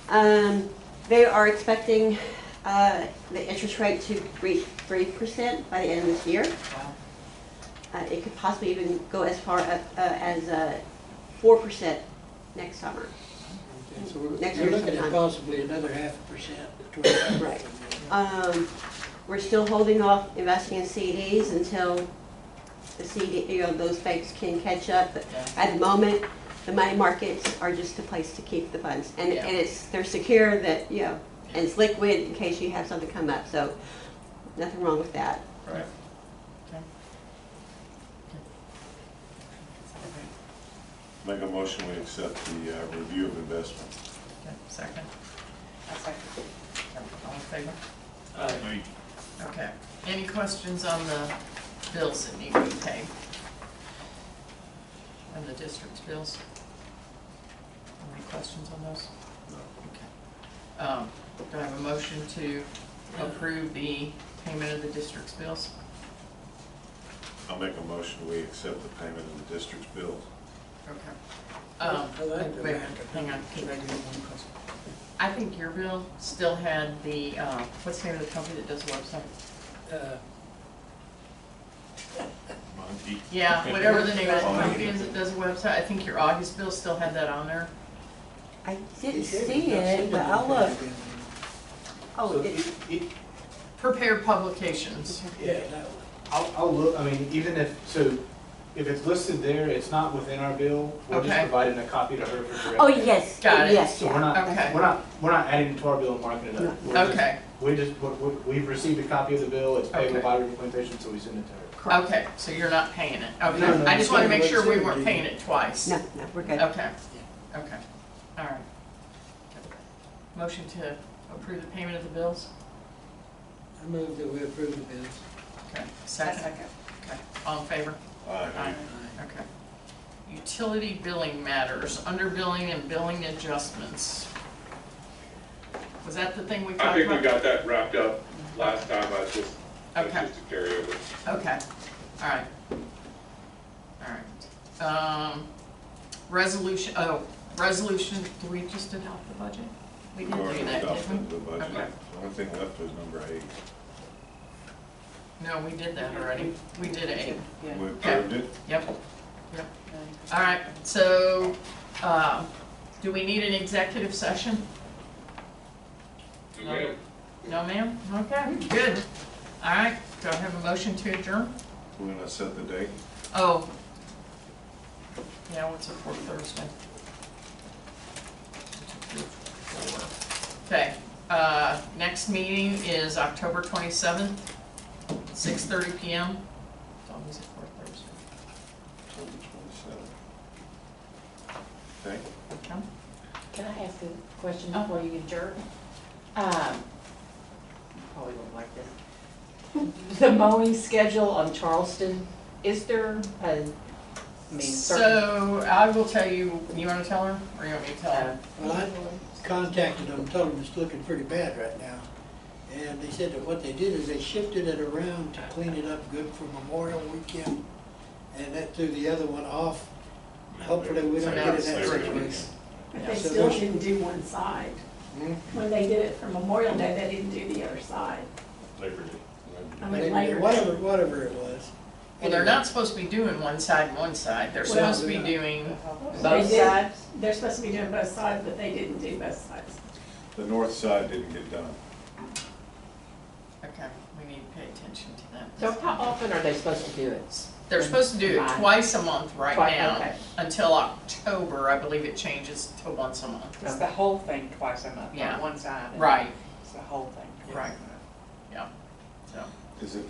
Speaker 15: They are expecting the interest rate to reach 3% by the end of this year.
Speaker 1: Wow.
Speaker 15: It could possibly even go as far up as 4% next summer.
Speaker 4: Okay, so we're
Speaker 15: Next year
Speaker 4: looking at
Speaker 15: sometime.
Speaker 4: possibly another 0.5%.
Speaker 15: Right. We're still holding off investing in CDs until the those banks can catch up. But at the moment, the money markets are just a place to keep the funds, and they're secure that and it's liquid in case you have something come up. So nothing wrong with that.
Speaker 1: Right. Okay.
Speaker 9: Make a motion, we accept the review of investment.
Speaker 1: Okay. Second.
Speaker 7: A second.
Speaker 1: All in favor?
Speaker 2: Aye.
Speaker 1: Okay. Any questions on the bills that need to be paid? And the district's bills? Any questions on those?
Speaker 9: No.
Speaker 1: Okay. Do I have a motion to approve the payment of the district's bills?
Speaker 9: I'll make a motion, we accept the payment of the district's bills.
Speaker 1: Okay.
Speaker 4: like the
Speaker 1: Wait,
Speaker 4: back.
Speaker 1: hang on, can I do one question? I think your bill still had the, what's the name of the company that does the website?
Speaker 2: Monkey.
Speaker 1: Yeah, whatever the name of the company is that does the website, I think your August bill still had that on there.
Speaker 15: I didn't see it, but I'll look. Oh,
Speaker 1: Prepared publications.
Speaker 4: Yeah, that one.
Speaker 12: I'll look, I mean, even if it's listed there, it's not within our bill, we're just
Speaker 1: Okay.
Speaker 12: providing a copy to her for direct.
Speaker 15: oh yes,
Speaker 1: Got it.
Speaker 15: yes,
Speaker 12: So we're
Speaker 15: yeah.
Speaker 12: not,
Speaker 1: Okay.
Speaker 12: we're not adding it to our bill and marking it up. We're just-
Speaker 1: Okay,
Speaker 12: we've received a copy of the bill, it's payable
Speaker 1: Okay.
Speaker 12: by representation, so we send it to her.
Speaker 15: Correct.
Speaker 1: okay, so you're not paying it,
Speaker 12: No,
Speaker 1: okay.
Speaker 12: no,
Speaker 1: I just wanna
Speaker 4: no,
Speaker 1: make sure we
Speaker 4: it's
Speaker 1: weren't
Speaker 4: in
Speaker 1: paying it twice.
Speaker 15: No, we're good.
Speaker 1: Okay, okay, all right. Motion to approve the payment of the bills?
Speaker 4: I move that we approve the bills.
Speaker 1: Okay, second? Okay, all in favor?
Speaker 9: Aye.
Speaker 1: Okay. Utility billing matters, underbilling and billing adjustments. Was that the thing we talked about?
Speaker 3: I think we got that wrapped up last time, that's just a carryover.
Speaker 1: Okay, all right. All right. Resolution, do we just adopt the budget? We
Speaker 9: We
Speaker 1: didn't do
Speaker 9: already
Speaker 1: that,
Speaker 9: adopted
Speaker 1: did
Speaker 9: the
Speaker 1: we?
Speaker 9: budget.
Speaker 1: Okay.
Speaker 9: The only thing left was number 8.
Speaker 1: No, we did that already. We did 8.
Speaker 7: Yeah.
Speaker 9: We approved it?
Speaker 1: Yep. Yep. All right, so, do we need an executive session?
Speaker 3: Okay.
Speaker 1: No, ma'am? Okay, good. All right, do I have a motion to adjourn?
Speaker 9: We're gonna set the date.
Speaker 1: Oh. Yeah, what's it for Thursday? Okay, next meeting is October 27th, 6:30 PM. It's always for Thursday.
Speaker 9: October 27th. Okay.
Speaker 1: Okay.
Speaker 14: Can I ask a question
Speaker 1: Oh.
Speaker 14: before you adjourn?
Speaker 7: probably won't like this. The mowing schedule on Charleston, is there a, I mean, certain?
Speaker 1: So I will tell you, you wanna tell her, or you want me to tell her?
Speaker 4: Well, I contacted them, told them it's looking pretty bad right now. And they said that what they did is they shifted it around to clean it up good for Memorial Weekend. And that threw the other one off. Hopefully we don't get in that situation.
Speaker 14: But they
Speaker 4: So
Speaker 14: still
Speaker 4: there's-
Speaker 14: didn't do one side.
Speaker 4: Hmm?
Speaker 14: When they did it for Memorial Day, they didn't do the other side.
Speaker 2: Labor Day.
Speaker 14: I mean, later.
Speaker 4: Whatever it was.
Speaker 1: Well, they're not supposed to be doing one side and one side, they're
Speaker 14: Well,
Speaker 1: supposed to be
Speaker 4: they're not.
Speaker 1: doing,
Speaker 14: They
Speaker 7: Both
Speaker 14: did-
Speaker 7: sides?
Speaker 14: They're supposed to be doing both sides, but they didn't do both sides.
Speaker 9: The north side didn't get done.
Speaker 1: okay, we need to pay attention to that.
Speaker 7: So how often are they supposed to do it?
Speaker 1: They're supposed to do it
Speaker 7: Right.
Speaker 1: twice a month right
Speaker 7: Twice,
Speaker 1: now,
Speaker 7: okay.
Speaker 1: until October, I believe it changes to once a month.
Speaker 7: It's the whole thing twice a month,
Speaker 1: Yeah.
Speaker 7: not one side.
Speaker 1: Right,
Speaker 7: It's the whole thing.
Speaker 1: right, yeah, so,
Speaker 9: Is it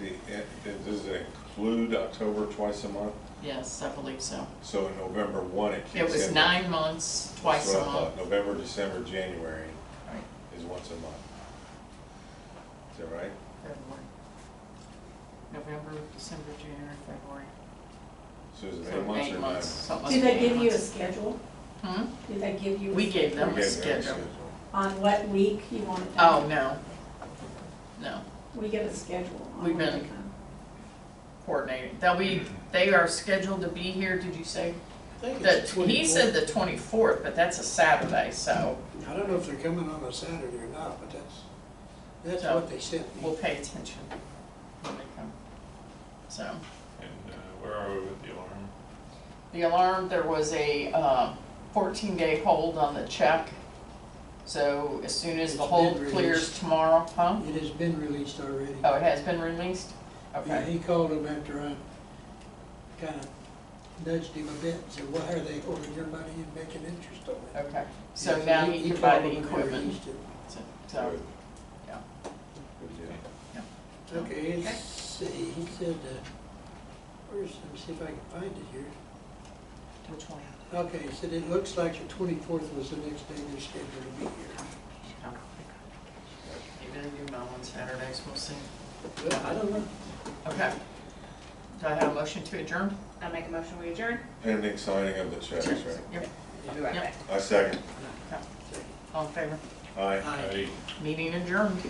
Speaker 9: does it include October twice a month?
Speaker 1: yes, I believe so.
Speaker 9: So in November 1, it kicks in?
Speaker 1: It was 9 months, twice
Speaker 9: That's
Speaker 1: a
Speaker 9: what I thought.
Speaker 1: month.
Speaker 9: November, December, January
Speaker 1: Right.
Speaker 9: is once a month. Is that right?
Speaker 1: February. November, December, January, February.
Speaker 9: So is it
Speaker 1: So
Speaker 9: 8 months or 9
Speaker 1: months,
Speaker 9: months?
Speaker 1: something like
Speaker 14: Do they
Speaker 1: that,
Speaker 14: give you a
Speaker 1: months.
Speaker 14: schedule?
Speaker 1: Hmm?
Speaker 14: Do they give you? a
Speaker 1: We gave them
Speaker 9: We
Speaker 1: a
Speaker 9: gave them a
Speaker 1: schedule.
Speaker 14: On what week you want it done?
Speaker 1: Oh, no. No,
Speaker 14: We get a schedule on
Speaker 1: We've
Speaker 14: when they
Speaker 1: been-
Speaker 14: come.
Speaker 1: coordinating. They are scheduled to be here, did you say?
Speaker 4: I think it's
Speaker 1: That, he
Speaker 4: 24th.
Speaker 1: said the 24th, but that's a Saturday, so
Speaker 4: I don't know if they're coming on a Saturday or not, but that's
Speaker 1: So,
Speaker 4: what they sent me.
Speaker 1: we'll pay attention when they come. So,
Speaker 2: And where are we with the alarm?
Speaker 1: the alarm, there was a 14-day hold on the check. So as soon as the
Speaker 4: It's
Speaker 1: hold
Speaker 4: been
Speaker 1: clears
Speaker 4: released.
Speaker 1: tomorrow, huh?
Speaker 4: It has been released already.
Speaker 1: Oh, it has been released?
Speaker 4: Yeah,
Speaker 1: Okay,
Speaker 4: he called him after I kind of nudged him a bit and said, why are they holding your money and making interest on it?
Speaker 1: okay. So
Speaker 4: Yeah,
Speaker 1: now he can buy
Speaker 4: called
Speaker 1: the
Speaker 4: him and
Speaker 1: equipment.
Speaker 4: released it.
Speaker 1: So,
Speaker 9: Good.
Speaker 1: yeah.
Speaker 9: Good deal.
Speaker 4: Okay, let's see, he said, where's, let me see if I can find it here.
Speaker 1: Which one?
Speaker 4: Okay, he said it looks like the 24th was the next day they're scheduled to be here.
Speaker 1: Maybe they do mow on Saturdays, we'll see.
Speaker 4: Well, I don't know.
Speaker 1: Okay. Do I have a motion to adjourn?
Speaker 7: I make a motion, we adjourn?
Speaker 9: Pending signing of the checks, right?
Speaker 1: Yep.
Speaker 7: Right
Speaker 1: Yep.
Speaker 7: back.
Speaker 9: I second.
Speaker 1: Okay. All in favor?
Speaker 9: Aye.
Speaker 2: Hey,
Speaker 1: Meeting adjourned.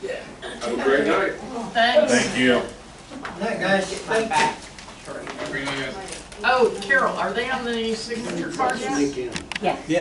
Speaker 3: Have a great night.
Speaker 1: Thanks.
Speaker 9: Thank you.
Speaker 4: Night, guys.
Speaker 7: My back.
Speaker 2: Green light.
Speaker 1: Oh, Carol, are they on the signature card yet?
Speaker 4: Yeah.